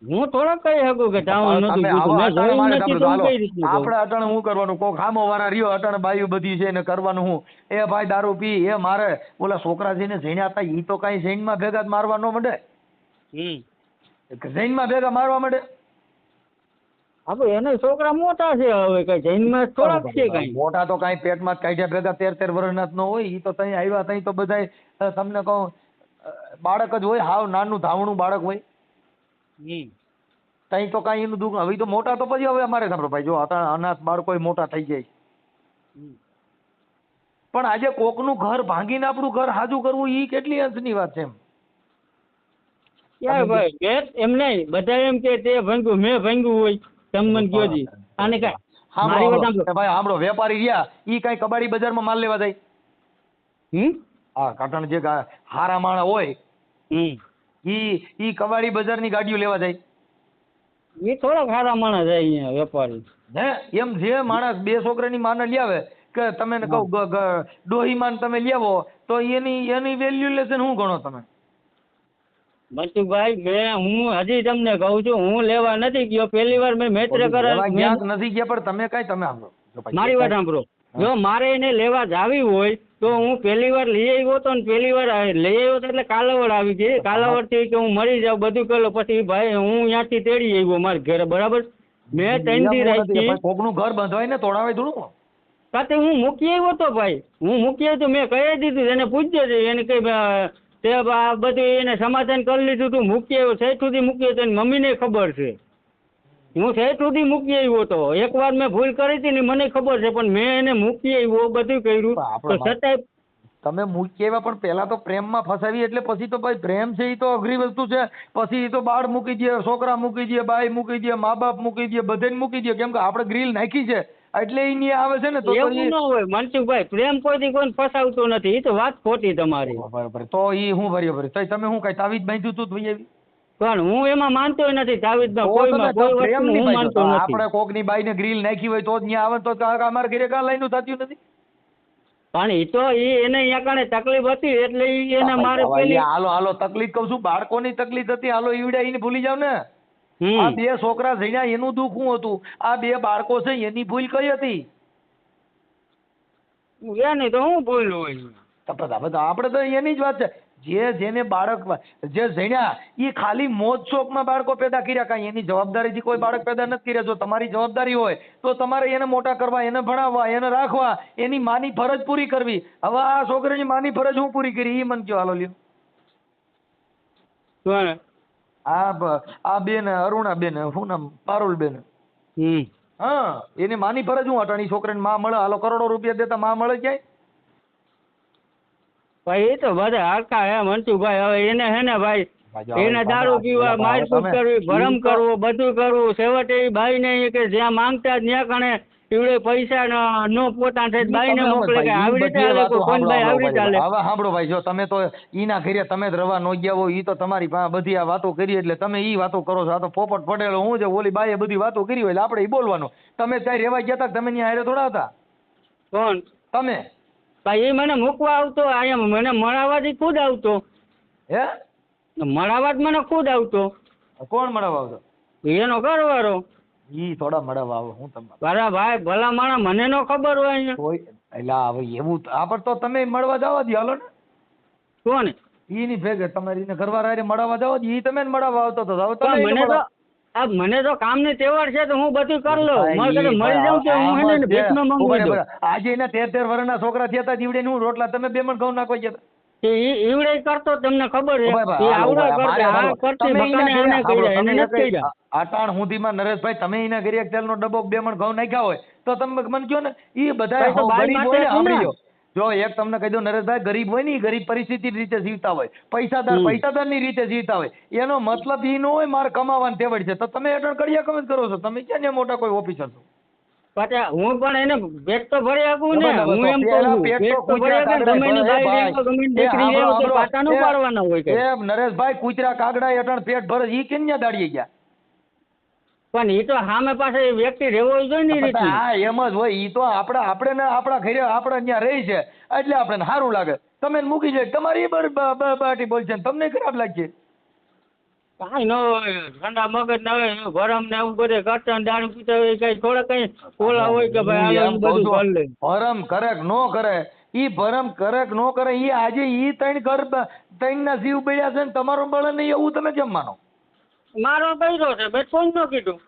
હું થોડોક કહી શકું કે ધાવણ નતું પીતું, મેં જોયું નથી તો હું કઈ રીતનું કહું? આપણે અટાણે શું કરવાનું, કોક હામો વાળા રહ્યો અટાણે બાયુ બધી છે ને કરવાનું હું, એ ભાઈ દારૂ પી, એ મારે ઓલા છોકરા જઈને ઝીણા હતા ઈ તો કઈ ઝીણમાં ભેગા જ મારવા ન માંડે, ઝીણમાં ભેગા મારવા માંડે. આપણે એને છોકરા મોટા છે, હવે કઈ જૈનમાં થોડાક છે કઈ મોટા તો કઈ પેટમાં જ કાઢ્યા ભેગા 13 વર્ષના જ ન હોય. ઈ તો તઈ આવ્યા તઈ તો બધાય તમને કહું બાળક જ હોય, હાવ નાનું ધાવણું બાળક હોય. તઈ તો કઈ એનું દુઃખ. હવે તો મોટા તો પછી હવે અમારે સાંભળો ભાઈ, જો અનાથ બાળકો મોટા થઈ જાય, પણ આજે કોકનું ઘર ભાંગીને આપણું ઘર હાજુ કરવું ઈ કેટલી અંશની વાત છે. યાર ભાઈ એમ નહીં, બધા એમ કે તે ભાંગ્યું મેં ભાંગ્યું હોય, તમે મને કયો જી આને કઈ મારી વાત સાંભળો ભાઈ, સાંભળો વેપારી રહ્યા ઈ કઈ કબાડી બજારમાં માલ લેવા જાય? હા, કાટણ જે હારા માણા હોય ઈ કબાડી બજારની ગાડીઓ લેવા જાય? એ થોડાક હારા માણસ જાય અહીંયા વેપારી. હે એમ જે માણસ 2 છોકરાની માને લ્યાવે કે તમે કહું ડોહી માન તમે લેવો તો એની વેલ્યુલેશન શું ગણો તમે? મનસુખભાઈ હું હજી તમને કહું છું, હું લેવા નથી ગયો, પહેલી વાર મેં મેત્ર નથી ગયા, પણ તમે કઈ તમે મારી વાત સાંભળો, જો મારે એને લેવા જાવી હોય તો હું પહેલી વાર લઈ આવ્યો હતો ને પહેલી વાર લઈ આવ્યો હતો એટલે કાલાવડ આવી ગઈ, કાલાવડ થી કે હું મરી જાઉં બધું કર્યું, પછી ભાઈ હું ત્યાંથી તેડી આવ્યો મારા ઘરે, બરાબર. મેં 3 દી રાખી, કોકનું ઘર બંધાય ને તોડાવે થોડું સાથે હું મૂકી આવ્યો હતો ભાઈ, હું મૂકી આવ્યો તો મેં કહી દીધું, એને પૂછજો છે, એને કઈ તે બધું એને સમાધાન કરી લીધું તું, મૂકી આવ્યો સેઠ સુધી મૂકી આવ્યો, એની મમ્મીને ખબર છે, હું સેઠ સુધી મૂકી આવ્યો હતો. એકવાર મેં ભૂલ કરી હતી ને મને ખબર છે, પણ મેં એને મૂકી આવ્યો, બધું કર્યું તો છતાંય તમે મૂકી આવ્યા. પણ પેલા તો પ્રેમમાં ફસાવી એટલે પછી તો ભાઈ પ્રેમ છે એ તો અઘરી વસ્તુ છે. પછી એ તો બાળ મૂકી દે, છોકરા મૂકી દે, બાઈ મૂકી દે, મા બાપ મૂકી દે, બધાને મૂકી દે, કેમ કે આપણે ગ્રીલ નાખી છે એટલે એ આવે છે ને. તો એવું ન હોય મનસુખભાઈ, પ્રેમ કોઈથી કોઈ ફસાવતો નથી, એ તો વાત ખોટી તમારી. બરાબર, તો એ હું બરાબર તમે હું કઈ તાવીજ બાંધ્યું તું ભાઈ એવી? પણ હું એમાં માનતો નથી, તાવીજમાં કોઈમાં કોઈ વસ્તુ હું માનતો નથી. આપણે કોકની બાઈને ગ્રીલ નાખી હોય તો જ ત્યાં આવે તો અમારા ઘરે કાં લાઈનું થતું નથી. પણ એ તો એને અહીંયા કારણે તકલીફ હતી એટલે એને મારે પેલી હાલો તકલીફ કહું છું, બાળકોની તકલીફ હતી, હાલો ઈવડે એને ભૂલી જાવ ને. આ 2 છોકરા જઈને એનું દુઃખ શું હતું, આ 2 બાળકો છે એની ભૂલ કઈ હતી? એની તો હું ભૂલ હોય, આપણે તો એની જ વાત છે. જેને બાળક જે જણ્યા એ ખાલી મોજ શોખમાં બાળકો પેદા કર્યા, કાંઈ એની જવાબદારીથી કોઈ બાળક પેદા નથી કર્યા. જો તમારી જવાબદારી હોય તો તમારે એને મોટા કરવા, એને ભણાવવા, એને રાખવા, એની માની ફરજ પૂરી કરવી. હવે આ છોકરાની માની ફરજ હું પૂરી કરી એ મને કયો, હાલો લ્યો. આ બેન અરુણા બેન, શું નામ, પારુલ બેન, હા, એની માની ફરજ હું અટાણી છોકરાને માં મળે, હાલો કરોડો રૂપિયા દેતા માં મળે ક્યાંય? ભાઈ એ તો બધા હરખા હે મનસુખભાઈ. હવે એને હે ને ભાઈ, એને દારૂ પીવા, મારકૂટ કરવી, ભરમ કરવો, બધું કરવું, છેવટે એ બાઈ ને કે જ્યાં માંગતા ત્યાં કણે એવડે પૈસા નો પોતા થાય બાઈ ને મોકલે કે આવી રીતે હાલે, કોણ ભાઈ આવી રીતે હાલે. હવે સાંભળો ભાઈ, જો તમે તો ઈના ઘરે તમે જ રવા નો ગયા હોય, ઈ તો તમારી પાસે બધી આ વાતો કરી એટલે તમે ઈ વાતો કરો છો. આ તો પોપટ પડેલો હું છે, ઓલી બાઈએ બધી વાતો કરી હોય એટલે આપણે ઈ બોલવાનું. તમે ત્યાં રેવા ગયા હતા, તમે ત્યાં હારે થોડા હતા? કોણ? તમે. ભાઈ એ મને મૂકવા આવતો, અહીંયા મને મળાવવાથી ખુદ આવતો. હે? મળાવવા જ મને ખુદ આવતો. કોણ મળાવવા આવતો? એનો ઘરવાળો. ઈ થોડા મળાવવા આવે, હું તમને બરા ભાઈ ભલા માણા, મને નો ખબર હોય અહીંયા. એટલે હવે એવું આપણ તો તમે મળવા જવા દો, હાલો ને. કોણ? ઈ ની ભેગે તમારી ઘરવાળા ઘરવાળા મળવા જવા દો, ઈ તમે મળવા આવતો તો મને તો આ મને તો કામની તેવડ છે તો હું બધું કરી લઉં. મારે કદાચ મરી જાઉં તો હું એને ભીખમાં માંગવા દઉં. આજે એના 13 વર્ષના છોકરા થયા હતા જીવડે નું રોટલા તમે 2 મણ ઘઉં નાખવા ગયા હતા. ઈવડે કરતો તમને ખબર છે એ આવડા કરતે આ કરતે બકાને આને કર્યા એને નથી કર્યા. અટાણ સુધીમાં નરેશભાઈ તમે એના ઘરે એક તેલનો ડબ્બો 2 મણ ઘઉં નાખ્યા હોય તો તમે મને કહો ને એ બધા ગરીબ હોય ને સાંભળી લો. જો એક તમને કહી દો નરેશભાઈ ગરીબ હોય ને એ ગરીબ પરિસ્થિતિ રીતે જીવતા હોય, પૈસાદાર ની રીતે જીવતા હોય, એનો મતલબ એ ન હોય મારે કમાવાની તેવડ છે તો તમે અટાણ કડિયા કમ જ કરો છો. તમે ક્યાં ને મોટા કોઈ ઓફિસર છો? પાછા હું પણ એને પેટ તો ભરી આપું ને. હું એમ કહું છું પેટ તો ભરી આપે. તમે એની બાઈ લેવો ગમે દીકરી લેવો તો પાટા નો પાડવાના હોય કે એમ નરેશભાઈ કૂતરા કાગડા અટાણ પેટ ભરે ઈ કેન્યા દાડીએ ગયા. પણ એ તો સામે પાસે વ્યક્તિ રહેવો જોઈએ ને રીતે. હા એમ જ હોય. ઈ તો આપણે આપણા ઘરે આપણે ત્યાં રહી છે એટલે આપણે સારું લાગે. તમે મૂકી જાય તમારી બાટી બોલશે તમને ખરાબ લાગશે. કાંઈ ન હોય ઠંડા મગજ ના હોય ભરમ ને એવું બધે કરતા દારૂ પીતા હોય કઈ થોડા કઈ ઓલા હોય કે ભાઈ હાલો બધું કરી લે. ભરમ કરે કે નો કરે ઈ ભરમ કરે કે નો કરે ઈ આજે ઈ 3 ના જીવ બળ્યા છે ને તમારો બળે નહીં એવું તમે કેમ માનો? મારો કર્યો છે મેં કોઈ ન કીધું.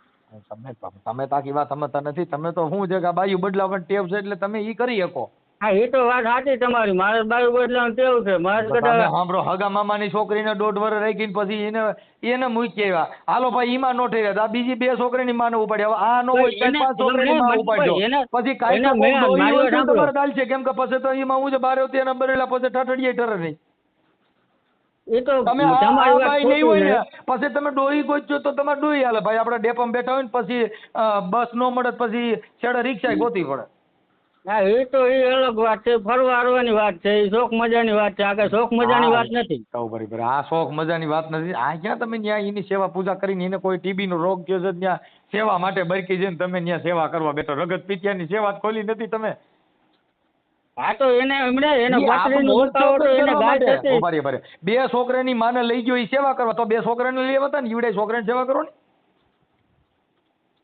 તમે તાકી વાત સમજતા નથી. તમે તો શું છે કે બાયુ બદલાવાની ટેવ છે એટલે તમે ઈ કરી શકો. હા એ તો વાત સાચી તમારી. મારે બાયુ બદલાવાનું ટેવ છે. મારે કદાચ સાંભળો હગા મામાની છોકરીને 1.5 વર્ષ રાખીને પછી એને મૂકી આવ્યા. હાલો ભાઈ ઈમાં નો થઈ રહ્યા બીજી 2 છોકરીની માને ઉપાડી હવે આ નો હોય 4-5 છોકરીની માં ઉપાડજો પછી કાંઈ તમારે દાલ છે કેમ કે પછી તો ઈમાં હું છે 12 એના બરેલા પછી ઠઠડીએ ઠરે નહીં. એ તો તમે તમારી વાત નહીં હોય ને પછી તમે ડોહી ગોતજો તો તમારે ડોહી હાલે ભાઈ આપણે ડેપમાં બેઠા હોય ને પછી બસ નો મળે પછી છેડે રિક્ષા ગોતી પડે. હા એ તો એ અલગ વાત છે. ફરવા હરવાની વાત છે. એ શોખ મજાની વાત છે. આ કઈ શોખ મજાની વાત નથી. બરાબર આ શોખ મજાની વાત નથી. આ ક્યાં તમે ત્યાં એની સેવા પૂજા કરીને એને કોઈ ટીબી નો રોગ થયો છે ત્યાં સેવા માટે બરકી જઈને તમે ત્યાં સેવા કરવા બેઠો. રગત પીતિયાની સેવા ખોલી નથી તમે. હા તો એને એને પથરીનો દુખાવો તો એને ગાય થતી. બરાબર 2 છોકરાની માને લઈ ગયો એ સેવા કરવા તો 2 છોકરાને લેવા હતા ને ઈવડે છોકરાની સેવા કરો ને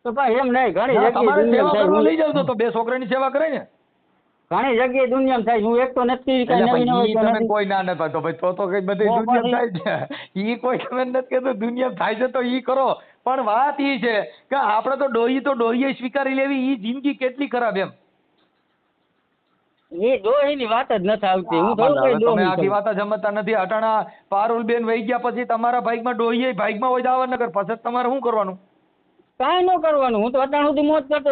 તો ભાઈ એમ નહીં ઘણી તમારે સેવા કરવા જગ્યાએ લઈ જાવ તો 2 છોકરાની સેવા કરે ને. ઘણી જગ્યાએ દુનિયામાં થાય. હું એક તો નથી તમે કોઈ ના નથી તો ભાઈ તો કઈ બધી દુનિયામાં થાય છે. ઈ કોઈ તમે નથી કહેતું દુનિયામાં થાય છે તો ઈ કરો. પણ વાત ઈ છે કે આપણે તો ડોહીએ સ્વીકારી લેવી ઈ જિંદગી કેટલી ખરાબ એમ. એ ડોહીની વાત જ નથી આવતી. હું થોડું કઈ તમે આખી વાત જ સમજતા નથી. અટાણા પારુલબેન વહી ગયા પછી તમારા ભાઈમાં ડોહીએ ભાઈમાં હોય દાવા નગર પછી તમારે શું કરવાનું? કાંઈ ન કરવાનું. હું તો અટાણ સુધી મોજ કરતો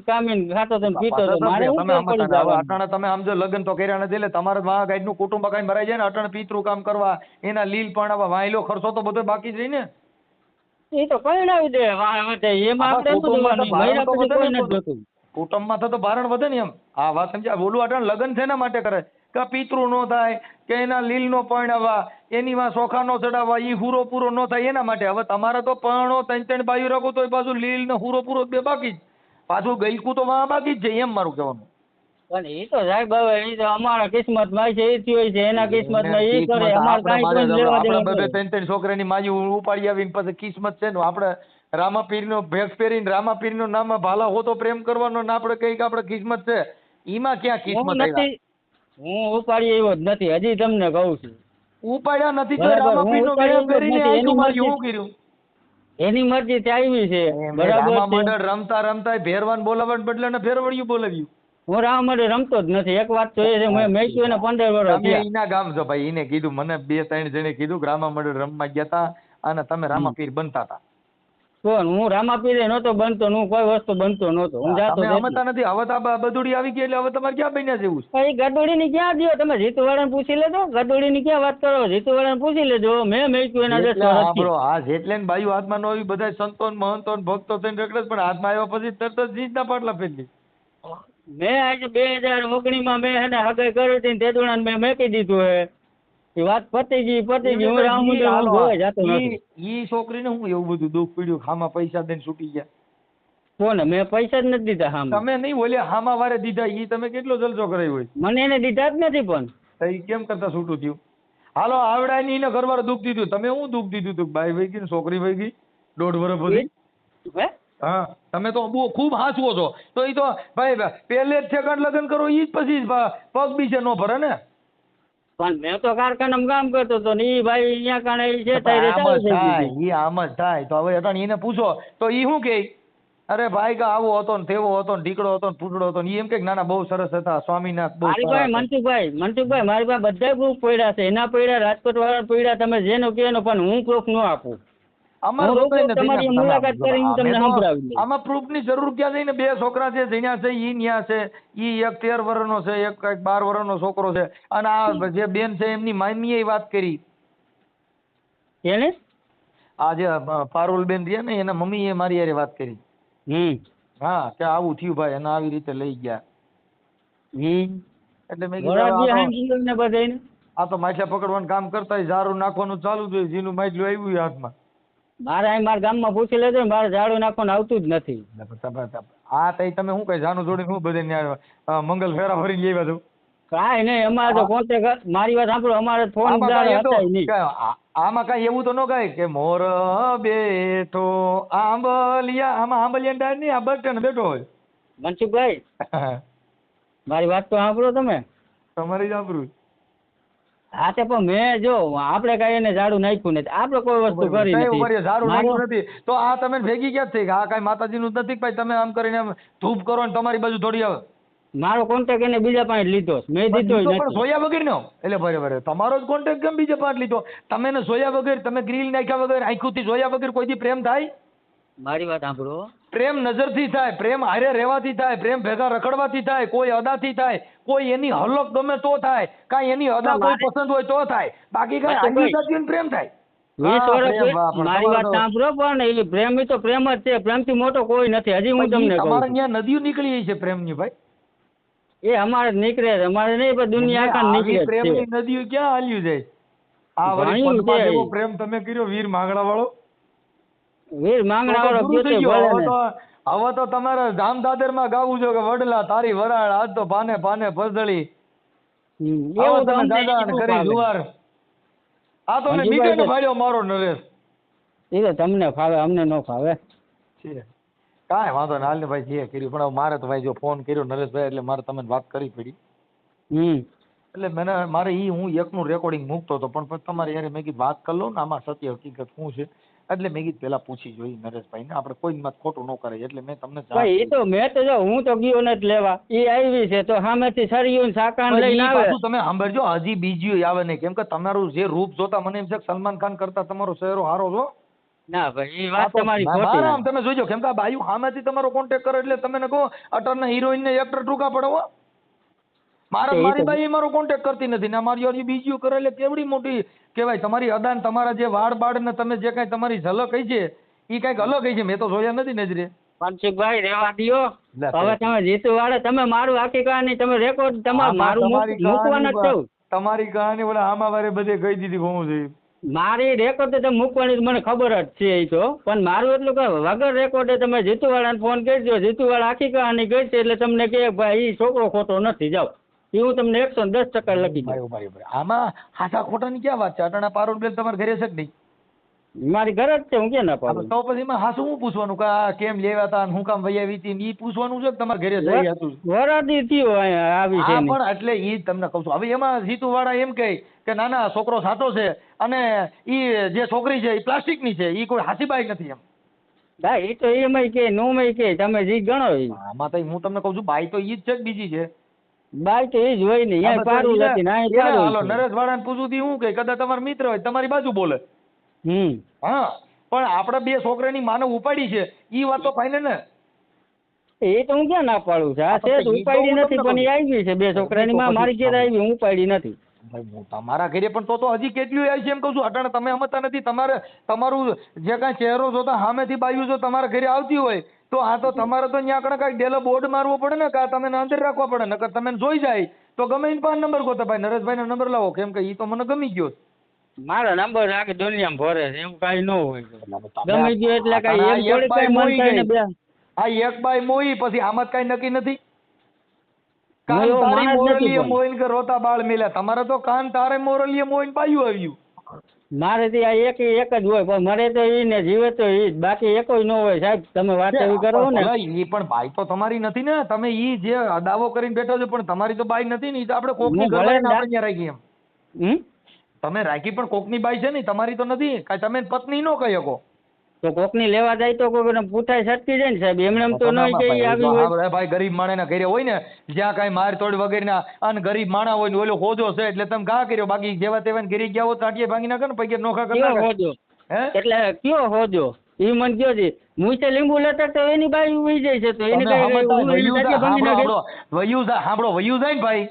કામીન ખાતો તો પીતો તો મારે શું પડી જવાનું? અટાણા તમે સમજો લગ્ન તો કર્યા નથી એટલે તમારે ગાઈડ નું કુટુંબ કાંઈ ભરાઈ જાય ને અટાણે પિતૃ કામ કરવા એના લીલ પણ વાયલો ખર્ચો તો બધો બાકી જ રહી ને. એ તો પરણાવી દે એમાં આપણે કુટુંબમાં તો ભારણ વધે ને એમ. આ વાત સમજ્યા? બોલું અટાણ લગ્ન શેના માટે કરે કે પિતૃ નો થાય કે એના લીલ નો પરણાવવા એની માં સોખા નો ચડાવવા ઈ હુરો પૂરો નો થાય એના માટે. હવે તમારે તો પરણો 3 બાયુ રાખો તો પાછું લીલ ને હુરો પૂરો 2 બાકી જ પાછું ગઈકું તો બાકી જ છે એમ મારું કહેવાનું. પણ એ તો સાહેબ હવે એ તો અમારા કિસ્મત માં છે એ થયું છે એના કિસ્મત માં એ કરે. અમારે કાંઈ લેવા દેવા નથી. 3 છોકરાની માજી ઉપાડી આવીને પછી કિસ્મત છે ને આપણે રામાપીર નો ભેગ પહેરીને રામાપીર નું નામ ભાલા હો તો પ્રેમ કરવાનો ને આપણે કઈક આપણે કિસ્મત છે એમાં ક્યાં કિસ્મત આવી? હું ઉપાડી એવો જ નથી હજી તમને કહું છું. ઉપાડ્યા નથી તો રામાપીર નો ભેગ પહેરીને શું કર્યું? એની મરજી આવી છે બરાબર. રમતા રમતા ભેરવાન બોલાવવા બદલે ને ફેરવડિયું બોલાવ્યું. હું રામ માટે રમતો જ નથી. એક વાત તો એ છે મેં મેચ્યું એને 15 વર્ષ થયા. એના ગામ છો ભાઈ. એને કીધું મને 2-3 જણે કીધું કે રામા મંડળ રમવા ગયા હતા અને તમે રામાપીર બનતા હતા. હું રામાપીરે નહોતો બનતો. હું કોઈ વસ્તુ બનતો નહોતો. હું જાતો સમજતા નથી. હવે તો બદુડી આવી ગઈ એટલે હવે તમારે ક્યાં બન્યા જેવું છે? એ ગદોડી ની ક્યાં દો તમે? જીતુવાળાને પૂછી લેજો. ગદોડી ની ક્યાં વાત કરો? જીતુવાળાને પૂછી લેજો. મેં મેચ્યું એના 10 વર્ષથી. આ જેટલે બાયુ હાથમાં નો આવી બધા સંતો મહંતો ભક્તો થઈને રખડે પણ હાથમાં આવ્યા પછી તરત જ જીતના પાટલા ફેરવી. મેં આજે 2019 માં મેં એને હગાઈ કરી હતી તે દોડાને મેં મેકી દીધું હે. એ વાત પતી ગઈ. હું રામ મંદિર જોવા જતો નથી. ઈ છોકરીને હું એવું બધું દુઃખ પડ્યું ખામાં પૈસા દઈને છૂટી ગયા? કોને? મેં પૈસા જ નથી દીધા. હામાં તમે નહીં બોલ્યા હામાં વારે દીધા. ઈ તમે કેટલો જલસો કરાયો હોય? મને એને દીધા જ નથી. પણ ઈ કેમ કરતા છૂટું થયું? હાલો આવડાય ની એને ઘરવાળા દુઃખ દીધું. તમે હું દુઃખ દીધું તું? બાઈ વહી ગઈ છોકરી વહી ગઈ 1.5 વર્ષ પછી. હા તમે તો બહુ ખૂબ હાંસવો છો. તો ઈ તો ભાઈ પહેલે જ ઠેકાણ લગ્ન કરો ઈ જ પછી પગ બીજે નો ભરે ને. પણ મેં તો કારખાનામાં કામ કરતો હતો ને ઈ ભાઈ અહીંયા કાણે ઈ છે ત્યારે આમ ચાલુ જ થઈ થાય ગયું. ઈ આમ જ થાય. તો હવે અટાણે એને પૂછો તો ઈ શું કે અરે ભાઈ કે આવો હતો ને તેવો હતો ને ઢીકડો હતો ને ફૂટડો હતો ને ઈ એમ કે ના ના બહુ સરસ હતા સ્વામીનાથ બહુ મારી સારા પાસે હતા. મનસુખભાઈ મારી પાસે બધા પ્રૂફ પડ્યા છે. એના પડ્યા, રાજકોટ વાળા પડ્યા, તમે જેનો કહો એનો, પણ હું પ્રૂફ ન આપું. અમારે હું લોકોએ રૂબરૂ નથી તમારી ને. મુલાકાત કરીને હું તમને અમે તો સંભળાવી દઈશ. આમાં પ્રૂફની જરૂર ક્યાં છે ને? બે છોકરા છે જઈના છે ઈ ન્યા છે. ઈ એક 13 વર્ષનો છે, એક કઈક 12 વર્ષનો છોકરો છે. અને આ જે બેન છે એમની મામીએ વાત કરી. એને આ જે પારુલ બેન રહ્યા ને એના મમ્મીએ મારી હારે વાત કરી. હા કે આવું થયું ભાઈ અને આવી રીતે લઈ ગયા. એટલે મેં કીધું ને બધાને આ તો માછલા પકડવાનું કામ કરતા હોય, ઝાડુ નાખવાનું ચાલુ થયું, જીનું માછલું આવ્યું હાથમાં. મારા ગામમાં પૂછી લેજો ને, મારે ઝાડુ નાખવાનું આવતું જ નથી. આ તઈ તમે શું કઈ જાનું જોડીને શું બધે મંગલ ફેરા ફરીને લેવા દઉં? કાંઈ નહીં, અમારે તો કોન્ટેક્ટ, મારી વાત સાંભળો, અમારે ફોન નહીં. આમાં કઈ એવું તો ન કહે કે મોર બેઠો આંબલિયા, આમાં આંબલિયા ડાળ નહીં, આ બસ સ્ટેન્ડ બેઠો હોય. મનસુખભાઈ મારી વાત તો સાંભળો તમે. તમારી સાંભળું. હા તે પણ મેં જો આપણે કઈ એને ઝાડુ નાખ્યું નથી, આપણે કોઈ વસ્તુ કરી નથી. ઝાડુ નાખ્યું નથી તો આ તમે ભેગી ક્યાં થઈ? આ કઈ માતાજીનું નથી ભાઈ તમે આમ કરીને આમ ધૂપ કરો ને તમારી બાજુ થોડી આવે. મારો કોન્ટેક્ટ એને બીજા પાસે લીધો, મેં દીધો પણ સોયા વગર નો. એટલે બરાબર તમારો જ કોન્ટેક્ટ કેમ બીજા પાસે લીધો? તમે ને સોયા વગર, તમે ગ્રીલ નાખ્યા વગર, આંખુથી જોયા વગર કોઈથી પ્રેમ થાય? મારી વાત સાંભળો, પ્રેમ નજરથી થાય, પ્રેમ હારે રહેવાથી થાય, પ્રેમ ભેગા રખડવાથી થાય, કોઈ અદાથી થાય, કોઈ એની હલક ગમે તો થાય, કાંઈ એની અદા કોઈ પસંદ હોય તો થાય, બાકી કાંઈ પ્રેમ થાય. 20 વર્ષ મારી વાત સાંભળો, પણ એ પ્રેમ તો પ્રેમ જ છે, પ્રેમથી મોટો કોઈ નથી. હજી હું તમને કહું તમારે ત્યાં નદીઓ નીકળી છે પ્રેમની ભાઈ. એ અમારે નીકળે છે, અમારે નહીં પણ દુનિયા આખા નીકળે છે. પ્રેમની નદીઓ ક્યાં હાલ્યું જાય? આ વળી પદ્મા જેવો પ્રેમ તમે કર્યો વીર માંગડા વાળો. વીર માંગડા વાળો હવે તો તમારે ધામ દાદર માં ગાવું છે કે વડલા તારી વરાળ આજ તો પાને પાને પસદળી. એવું તમે દાદા કરી જુવાર. આ તો મીઠે ને ભાડ્યો મારો નરેશ. એ તો તમને ફાવે, અમને ન ફાવે. કાંઈ વાંધો ને હાલ ને ભાઈ જે કર્યું, પણ મારે તો ભાઈ જો ફોન કર્યો નરેશભાઈ એટલે મારે તમને વાત કરવી પડી. એટલે મારે હું એકનું રેકોર્ડિંગ મૂકતો હતો પણ તમારે યાર મેં કીધું વાત કરી લો ને આમાં સત્ય હકીકત શું છે. એટલે મેં કીધું પેલા પૂછી જોઈ નરેશભાઈ ને, આપણે કોઈ માં ખોટું ન કરે એટલે મેં તમને એ તો મેં તો જો હું તો ગયો નથી લેવા, એ આવી છે તો સામેથી સરિયું સાકાન લઈને આવે. તમે સાંભળજો હજી બીજું આવે નહીં, કેમ કે તમારું જે રૂપ જોતા મને એમ છે સલમાન ખાન કરતા તમારો ચહેરો હારો છો. ના ભાઈ એ વાત તમારી ખોટી. તમે જોઈજો કેમ કે આ બાયુ સામેથી તમારો કોન્ટેક્ટ કરે એટલે તમે કહો અટરના હિરોઈન ને એક્ટર ટૂંકા પડવો. મારી બાઈ મારો કોન્ટેક્ટ કરતી નથી ને મારી હજી બીજું કરે એટલે કેવડી મોટી કહેવાય. તમારી અદાન, તમારા જે વાળ બાળ ને તમે જે કઈ તમારી ઝલક કઈ છે એ કઈક અલગ કઈ છે, મેં તો જોયા નથી નજરે. મનસુખભાઈ રહેવા દો, હવે તમે જીતુ વાળે તમે મારું આખી કહાની તમે રેકોર્ડ તમારું મારું મૂકવાના જ છો. તમારી કહાની ઓલા આમાં વારે બધે કહી દીધી ઘણું છે. મારી રેકોર્ડ તમે મૂકવાની મને ખબર જ છે એ તો, પણ મારું એટલું કે વગર રેકોર્ડે તમે જીતુવાળાને ફોન કરજો, જીતુવાળા આખી કહાની કહી છે એટલે તમને કે ભાઈ એ છોકરો ખોટો નથી, જાઓ. એ હું તમને 110% લખી દઉં. આમાં હાસા ખોટાની ક્યાં વાત છે? અટાણા પારુલબેન તમારા ઘરે છે કે નહીં? મારી ઘરે જ છે, હું ક્યાં ના પાડું. તો પછી એમાં હાસું હું પૂછવાનું કે આ કેમ લેવા હતા હું કામ વૈયા વીતી એ પૂછવાનું છે કે તમારા ઘરે જઈ હતું? વરાદી થયો અહીંયા આવી છે પણ એટલે એ તમને કહું છું. હવે એમાં જીતુવાળા એમ કહે કે ના ના છોકરો સાચો છે અને એ જે છોકરી છે એ પ્લાસ્ટિક ની છે, એ કોઈ હાસીબાઈ નથી એમ. હા એ તો એમાં કે નો માં કે તમે જે ગણો. આમાં તો હું તમને કહું છું બાઈ તો ઈ જ છે કે બીજી છે? બાઈ તો એ જ હોય ને, અહીંયા પારું નથી ને અહીંયા પારું. હાલો નરેશવાળાને પૂછું થી હું કે કદાચ તમારો મિત્ર હોય તમારી બાજુ બોલે. હા પણ આપણે બે છોકરાની માનવ ઉપાડી છે ઈ વાત તો ફાઇનલ ને. એ તો હું ક્યાં ના પાડું છું, આ છે ઉપાડી નથી પણ એ આવી છે બે છોકરાની માં મારી ઘેર આવી, હું ઉપાડી નથી. ભાઈ તમારા ઘરે પણ તો હજી કેટલી આવી છે એમ કહું છું. અટાણે તમે સમજતા નથી. તમારું જે કાંઈ ચહેરો જોતા સામેથી બાયું જો તમારા ઘરે આવતી હોય તો આ તો તમારે તો ત્યાં આગળ કાંઈક ડેલો બોર્ડ મારવો પડે ને, કાં તમે અંદર રાખવા પડે, નકર તમે જોઈ જાય તો ગમે એને 5 નંબર ગોતે. ભાઈ નરેશભાઈ નો નંબર લાવો, કેમ કે ઈ તો મને ગમી ગયો. મારો નંબર આખી દુનિયામાં ભરે છે, એવું કઈ ન હોય. ગમી ગયો એટલે કઈ એક કઈ મન થાય ને બે આ એક બાય મોઈ પછી આમાં કઈ નક્કી નથી. કાન તારી મોરલીએ મોઈન કે રોતા બાળ મિલ્યા, તમારે તો કાન તારે મોરલીએ મોઈન બાયું આવ્યું. મારે તો આ એક જ હોય, પણ મરે તો ઈ ને જીવે તો ઈ જ, બાકી એકોય ન હોય સાહેબ. તમે વાત એવી કરો ને. ઈ પણ બાઈ તો તમારી નથી ને, તમે ઈ જે દાવો કરીને બેઠો છો પણ તમારી તો બાઈ નથી ને, ઈ તો આપણે કોકની ઘરે આપણે રાખી એમ. તમે રાખી પણ કોકની બાઈ છે ને, તમારી તો નથી. કાંઈ તમે પત્ની નો કહી શકો. તો કોકની લેવા જાય તો કોઈ પૂઠાઈ છટકી જાય ને સાહેબ, એમને એમ તો નહીં કે ઈ આવી હોય. ભાઈ ગરીબ માણસના ઘરે હોય ને જ્યાં કાંઈ માર તોડ વગેરેના અને ગરીબ માણા હોય ને ઓલો હોજો છે એટલે તમે ઘા કર્યો, બાકી જેવા તેવા ઘરે ગયા હો તાટીએ ભાંગી નાખે ને પગે નોખા કરી કયો નાખે. હોજો? હે એટલે કયો હોજો ઈ મને કયો છે? મુંસે લીંબુ લેતા તો એની બાઈ ઉઈ જાય છે, તો એની સાંભળો વયું જાય ને ભાઈ,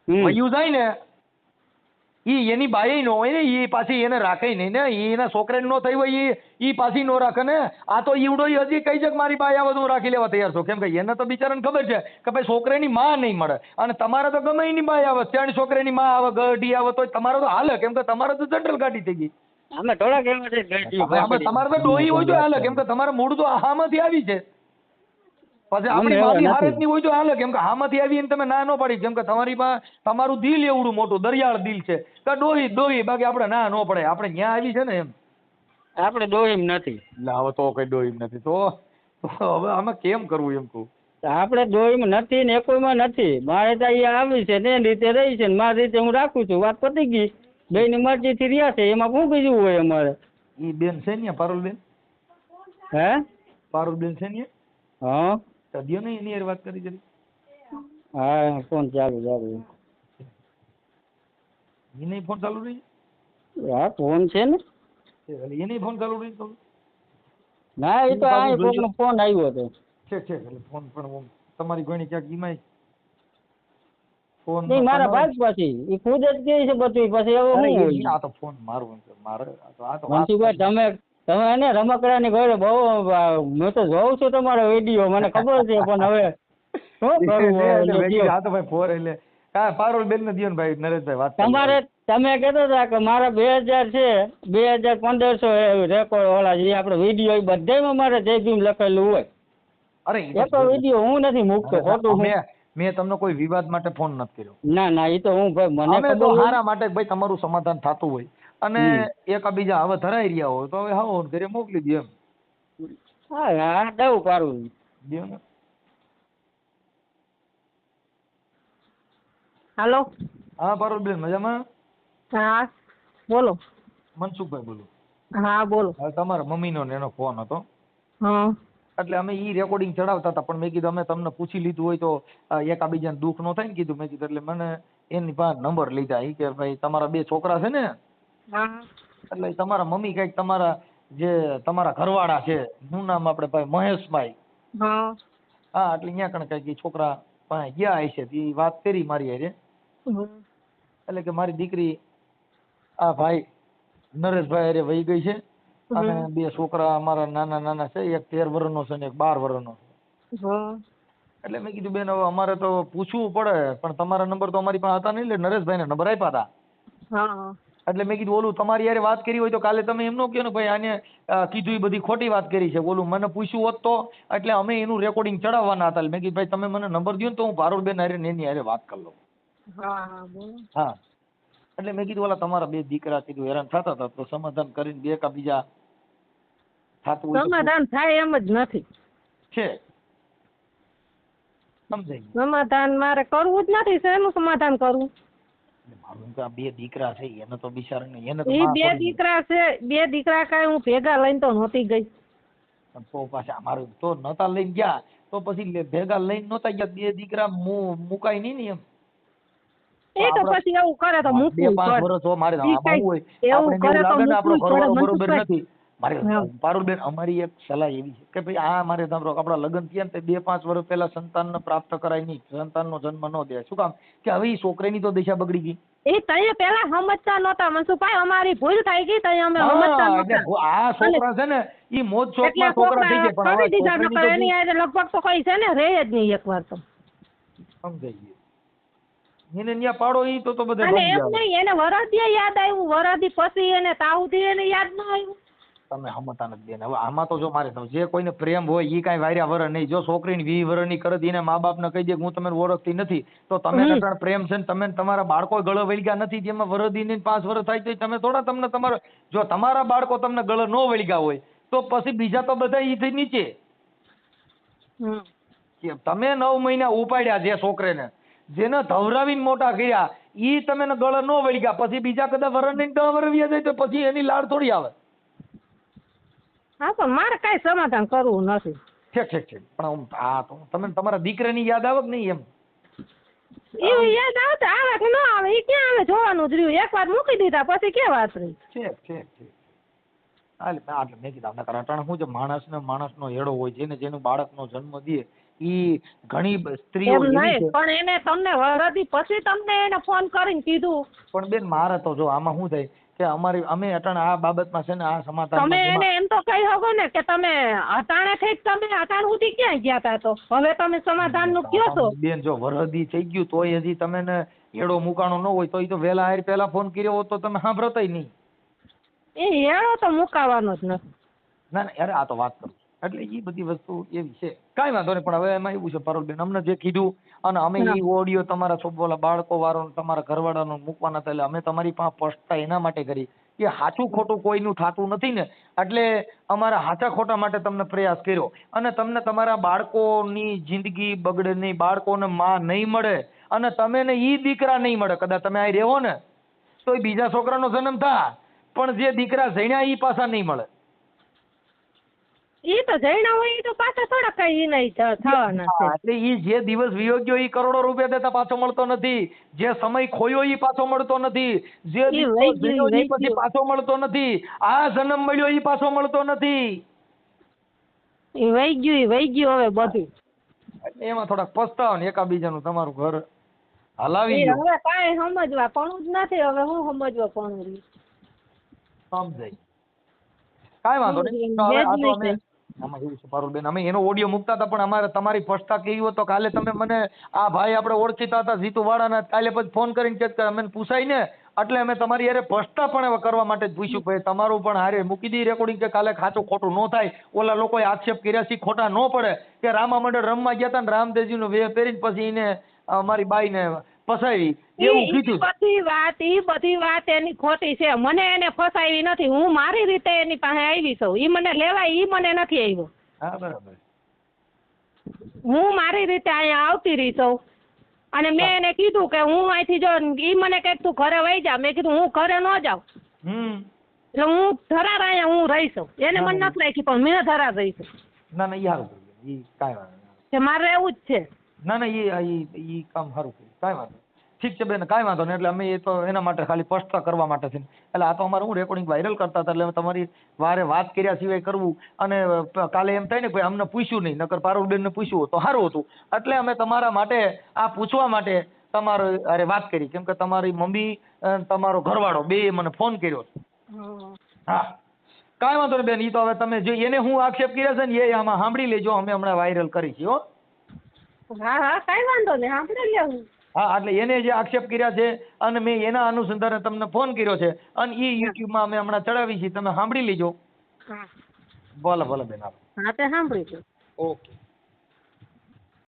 વયું જાય ને ઈ એની બાઈ નો હોય ને, ઈ પાછી એને રાખે નહીં ને, ઈ એના છોકરાને નો થઈ હોય ઈ પાછી નો રાખે ને. આ તો ઈવડો હજી કહી છે કે મારી બાઈ આવે તો હું રાખી લેવા તૈયાર છું. કેમ કે એને તો બિચારાને ખબર છે કે ભાઈ છોકરાની માં નહીં મળે, અને તમારે તો ગમે એની બાઈ આવે, ત્યાં છોકરાની માં આવે, ગઢી આવે તો તમારે તો હાલે, કેમ કે તમારે તો જનરલ ગાડી થઈ ગઈ. અમે થોડા કેવા છે તમારે તો ડોહી હોય તો હાલે, કેમ કે તમારે મૂળ તો આમાંથી આવી છે. પછી આપણી મારી હારતની હોય તો હાલે, કેમ કે આમાંથી આવી ને તમે ના ન પાડી, કેમ કે તમારી પાસે તમારું દિલ એવડું મોટું દરિયાળ દિલ છે કે ડોહી બાકી આપણે ના ન પડે. આપણે ત્યાં આવી છે ને એમ આપણે ડોહીમ નથી. હવે તો કઈ ડોહીમ નથી તો હવે આમાં કેમ કરવું એમ કહું. આપણે ડોહીમ નથી ને એકોઈમાં નથી. મારે તો અહીંયા આવી છે ને રીતે રહી છે ને મારી રીતે હું રાખું છું. વાત પતી ગઈ, બે ની મરજી થી રહ્યા છે, એમાં શું બીજું હોય અમારે. ઈ બેન છે ને પારુલબેન? હે પારુલબેન છે ને? હા સદ્યો ને એની વાત કરી જરી. હા ફોન ચાલુ એને ફોન ચાલુ રહી? હા ફોન છે ને. એને ફોન ચાલુ રહી તો ના એ તો આ કોકનો ફોન આવ્યો હતો. છે એટલે ફોન પણ તમારી ગણી ક્યાંક ઈમાય ફોન નહીં મારા ભાઈ પાછી એ ખુદ જ કહે છે બધું. પછી હવે હું હોય આ તો ફોન મારું મારે આ તો મનસુખભાઈ તમે એને રમકડાની ઘરે બહુ મેં તો જોઉં છું તમારો વિડીયો, મને ખબર છે, પણ હવે શું કરવું. આ તો ભાઈ ફોર એટલે કા પારુલબેન ને દિયો ને ભાઈ નરેશભાઈ વાત તમારે તમે કહેતા હતા કે મારા 2000 છે 2500 રેકોર્ડ ઓલા જે આપણે વિડીયો એ બધામાં મારે જય ભીમ લખેલું હોય. અરે એ તો વિડીયો હું નથી મૂકતો ખોટું. મેં તમને કોઈ વિવાદ માટે ફોન નથી કર્યો. ના એ તો હું ભાઈ મને અમે તો હારા માટે ભાઈ તમારું સમાધાન થતું હોય અને એકબીજા હવે ધરાઈ રહ્યા હોય તો હવે હા ઘરે મોકલી દે એમ. હા દઉં પારું દે ને. હાલો. હા પારુલબેન મજામાં? હા બોલો. મનસુખભાઈ બોલો. હા બોલો. હવે તમારા મમ્મીનો ને એનો ફોન હતો હા એટલે અમે ઈ રેકોર્ડિંગ ચડાવતા હતા, પણ મેં કીધું અમે તમને પૂછી લીધું હોય તો એકાબીજાને દુઃખ ન થાય ને કીધું. મેં કીધું એટલે મને એની પાસે નંબર લીધા. ઈ કે ભાઈ તમારા 2 છોકરા છે ને, એટલે તમારા મમ્મી કઈક તમારા જે તમારા ઘરવાળા છે, શું નામ આપણે ભાઈ મહેશભાઈ, હા એટલે અહીંયા કણ કઈક છોકરા પાસે ગયા હશે. એ વાત કરી મારી હારે, એટલે કે મારી દીકરી આ ભાઈ નરેશભાઈ હારે વહી ગઈ છે અને 2 છોકરા અમારા નાના છે, એક 13 વર્ષનો છે ને એક 12 વર્ષનો છે. એટલે મેં કીધું બેન હવે અમારે તો પૂછવું પડે, પણ તમારા નંબર તો અમારી પાસે હતા નહીં એટલે નરેશભાઈ ને નંબર આપ્યા હતા. એટલે મેં કીધું ઓલું તમારી યારે વાત કરી હોય તો કાલે તમે એમ ન કહો ને ભાઈ આને કીધું એ બધી ખોટી વાત કરી છે, ઓલું મને પૂછ્યું હોત તો એટલે અમે એનું રેકોર્ડિંગ ચડાવવાના હતા. મેં કીધું ભાઈ તમે મને નંબર દો ને તો હું પારુલબેન હારે એની હારે વાત કરી લઉં. હા એટલે મેં કીધું ઓલા તમારા 2 દીકરા કીધું હેરાન થતા હતા તો સમાધાન કરીને બે કા બીજા થતું હોય સમાધાન થાય એમ જ નથી છે. સમજાય? સમાધાન મારે કરવું જ નથી. શેનું સમાધાન કરવું? મારું તો આ 2 દીકરા છે એને તો બિચારાને એને તો એ 2 દીકરા છે, 2 દીકરા કાંઈ હું ભેગા લઈને તો નહોતી ગઈ. તો પાછા અમારું તો નતા લઈને ગયા તો પછી ભેગા લઈને નતા ગયા. 2 દીકરા મુકાય નહીં ને એમ. એ તો પછી એવું કરે તો મૂકવું 2-5 વર્ષ મારે હોય એવું કરે તો આપણો ઘરવાળો બરોબર નથી. મારે પારુલબેન અમારી એક સલાહ એવી છે કે ભાઈ આ મારે આપણા લગ્ન થયા ને 2-5 વર્ષ પહેલા સંતાનને પ્રાપ્ત કરાય નહીં, સંતાનનો જન્મ ન દે. શું કામ કે હવે ઈ છોકરીની તો દિશા બગડી ગઈ. એ તઈએ પેલા સમજતા નહોતા મનસુખભાઈ, અમારી ભૂલ થઈ ગઈ તઈએ અમે સમજતા નહોતા. આ છોકરા છે ને ઈ મોજ શોખમાં છોકરા થઈ જાય પણ કરી દીધા નકર એની આજે લગભગ તો કઈ છે ને રહે જ નહીં એકવાર તો. સમજાઈ ગયું. એને ન્યા પાડો ઈ તો બધા અને એમ નહીં એને વરદી યાદ આવ્યું, વરદી પછી એને તાવથી એને યાદ ન આવ્યું. તમે સમજતા નથી બેન. હવે આમાં તો જો મારે જે કોઈને પ્રેમ હોય ઈ કાંઈ વાર્યા વર નહીં. જો છોકરીને 20 વર્ષની કરે એને મા બાપને કહી દે હું તમને ઓળખતી નથી તો તમે નટણ પ્રેમ છે ને તમે તમારા બાળકો ગળે વળગ્યા નથી જેમાં વરદીને 5 વર્ષ થાય તો તમે થોડા તમને તમારો જો તમારા બાળકો તમને ગળે ન વળગ્યા હોય તો પછી બીજા તો બધા ઈ થી નીચે. તમે 9 મહિના ઉપાડ્યા જે છોકરાને, જેને ધવરાવીને મોટા કર્યા ઈ તમે ગળે ન વળી ગયા પછી બીજા કદાચ વરણ ને 10 વરસ વ્યા જાય તો પછી એની લાડ થોડી આવે. હા પણ મારે કઈ સમાધાન કરવું નથી. ઠીક પણ આ તો તમે તમારા દીકરાની યાદ આવે કે નહીં એમ? એવું યાદ આવતા આવે કે ન આવે એ ક્યાં આવે જોવાનું જ રહ્યું. એકવાર મૂકી દીધા પછી કે વાત રહી. ઠીક એટલે મેં કીધું આપણે અટાણે શું છે માણસનો હેડો હોય જેનું બાળકનો જન્મ દે ઈ ઘણી સ્ત્રીઓ પણ એને તમને વરદી પછી તમને એને ફોન કરીને કીધું. પણ બેન મારે તો જો આમાં શું થાય કે અમે અટાણે આ બાબતમાં છે ને આ સમાધાન તમે એને એમ તો કહી શકો ને કે તમે અટાણે થઈ તમે અટાણ સુધી ક્યાં ગયા તા તો હવે તમે સમાધાન નું કયો છો. બેન જો વરદી થઈ ગયું તોય હજી તમે ને હેડો મુકાણો ન હોય તો ઈ તો વહેલા હાર પહેલા ફોન કર્યો હોત તો તમે સાંભળતાય નહીં. એ હેડો તો મુકાવાનો જ નથી. ના યાર આ તો વાત કરું એટલે એ બધી વસ્તુ એવી છે કાંઈ વાંધો નહીં. પણ હવે એમાં એવું છે પારુલબેન અમને જે કીધું અને અમે એ ઓડિયો તમારા છોકરા બાળકો વાળો તમારા ઘરવાળાનો મૂકવાના હતા એટલે અમે તમારી પાસે પહોંચતા એના માટે કરી કે સાચું ખોટું કોઈનું થતું નથી ને એટલે અમારા સાચા ખોટા માટે તમને પ્રયાસ કર્યો અને તમને તમારા બાળકોની જિંદગી બગડે નહીં, બાળકોને માં નહીં મળે અને તમે ને ઈ દીકરા નહીં મળે. કદાચ તમે અહીં રહેવો ને તો એ બીજા છોકરાનો જન્મ થાય પણ જે દીકરા જણ્યા ઈ પાછા નહીં મળે. ઈ તો જઈના હોય ઈ તો પાછા થોડા કઈ નહીં થવાના છે. એટલે ઈ જે દિવસ વિયોગ્યો ઈ કરોડો રૂપિયા દેતા પાછો મળતો નથી, જે સમય ખોયો ઈ પાછો મળતો નથી, જે પછી પાછો મળતો નથી, આ જન્મ મળ્યો ઈ પાછો મળતો નથી. ઈ વહી ગયું હવે બધું. એમાં થોડાક પસ્તાવ ને એકાબીજાનું તમારું ઘર હલાવી ગયું. હવે કાંઈ સમજવા પણ જ નથી. હવે હું સમજવા પણ સમજાય કાંઈ વાંધો નહીં. આમાં એવું છે પારુલબેન અમે એનો ઓડિયો મૂકતા હતા પણ અમારે તમારી પછતા કેવી હતો કાલે તમે મને આ ભાઈ આપણે ઓળખીતા હતા જીતુ વાળાના કાલે પછી ફોન કરીને ચેક અમે પૂછાય ને એટલે અમે તમારી યારે પછતા પણ કરવા માટે જ પૂછ્યું ભાઈ તમારું પણ હારે મૂકી દી રેકોર્ડિંગ કે કાલે ખાચું ખોટું ન થાય. ઓલા લોકોએ આક્ષેપ કર્યા છે ખોટા ન પડે કે રામા મંડળ રમવા ગયા હતા ને રામદેવજીનો વેહ પહેરીને પછી એને અમારી બાઈને ફસાવી એવું કીધું. બધી વાત એની ખોટી છે. મને એને ફસાવી નથી. હું મારી રીતે એની પાસે આવી છું. ઈ મને લેવાય ઈ મને નથી આવ્યો. હા બરાબર. હું મારી રીતે અહીંયા આવતી રહી છું અને મેં એને કીધું કે હું અહીંથી જો ઈ મને કહે તું ઘરે વહી જા. મેં કીધું હું ઘરે ન જાઉં એટલે હું ધરાર અહીંયા હું રહી છું. એને મને નથી રાખી પણ મેં ધરાર રહી છું. ના ઈ સારું કર્યું. ઈ કાંઈ વાંધો કે મારે એવું જ છે. ના ઈ કામ સારું કર્યું. કાંઈ વાંધો ઠીક છે બેન કાંઈ વાંધો નહીં. એટલે અમે એ તો એના માટે ખાલી સ્પષ્ટ કરવા માટે છે. એટલે આ તો અમારે હું રેકોર્ડિંગ વાયરલ કરતા હતા એટલે તમારી વારે વાત કર્યા સિવાય કરવું અને કાલે એમ થાય ને ભાઈ અમને પૂછ્યું નહીં નકર પારુલબેનને પૂછ્યું તો સારું હતું એટલે અમે તમારા માટે આ પૂછવા માટે તમારો અરે વાત કરી કેમ કે તમારી મમ્મી તમારો ઘરવાળો બે મને ફોન કર્યો છે. હા કાંઈ વાંધો નહીં બેન. ઈ તો હવે તમે જો એને હું આક્ષેપ કર્યા છે ને એ આમાં સાંભળી લેજો. અમે હમણાં વાયરલ કરી છે હો. હા કાંઈ વાંધો નહીં સાંભળી લેવું. હા એટલે એને જે આક્ષેપ કર્યા છે અને મેં એના અનુસંધાને તમને ફોન કર્યો છે અને એ યુટ્યુબમાં અમે હમણાં ચડાવી છે તમે સાંભળી લેજો. ભલે બેન. હા તે સાંભળી લો. ઓકે.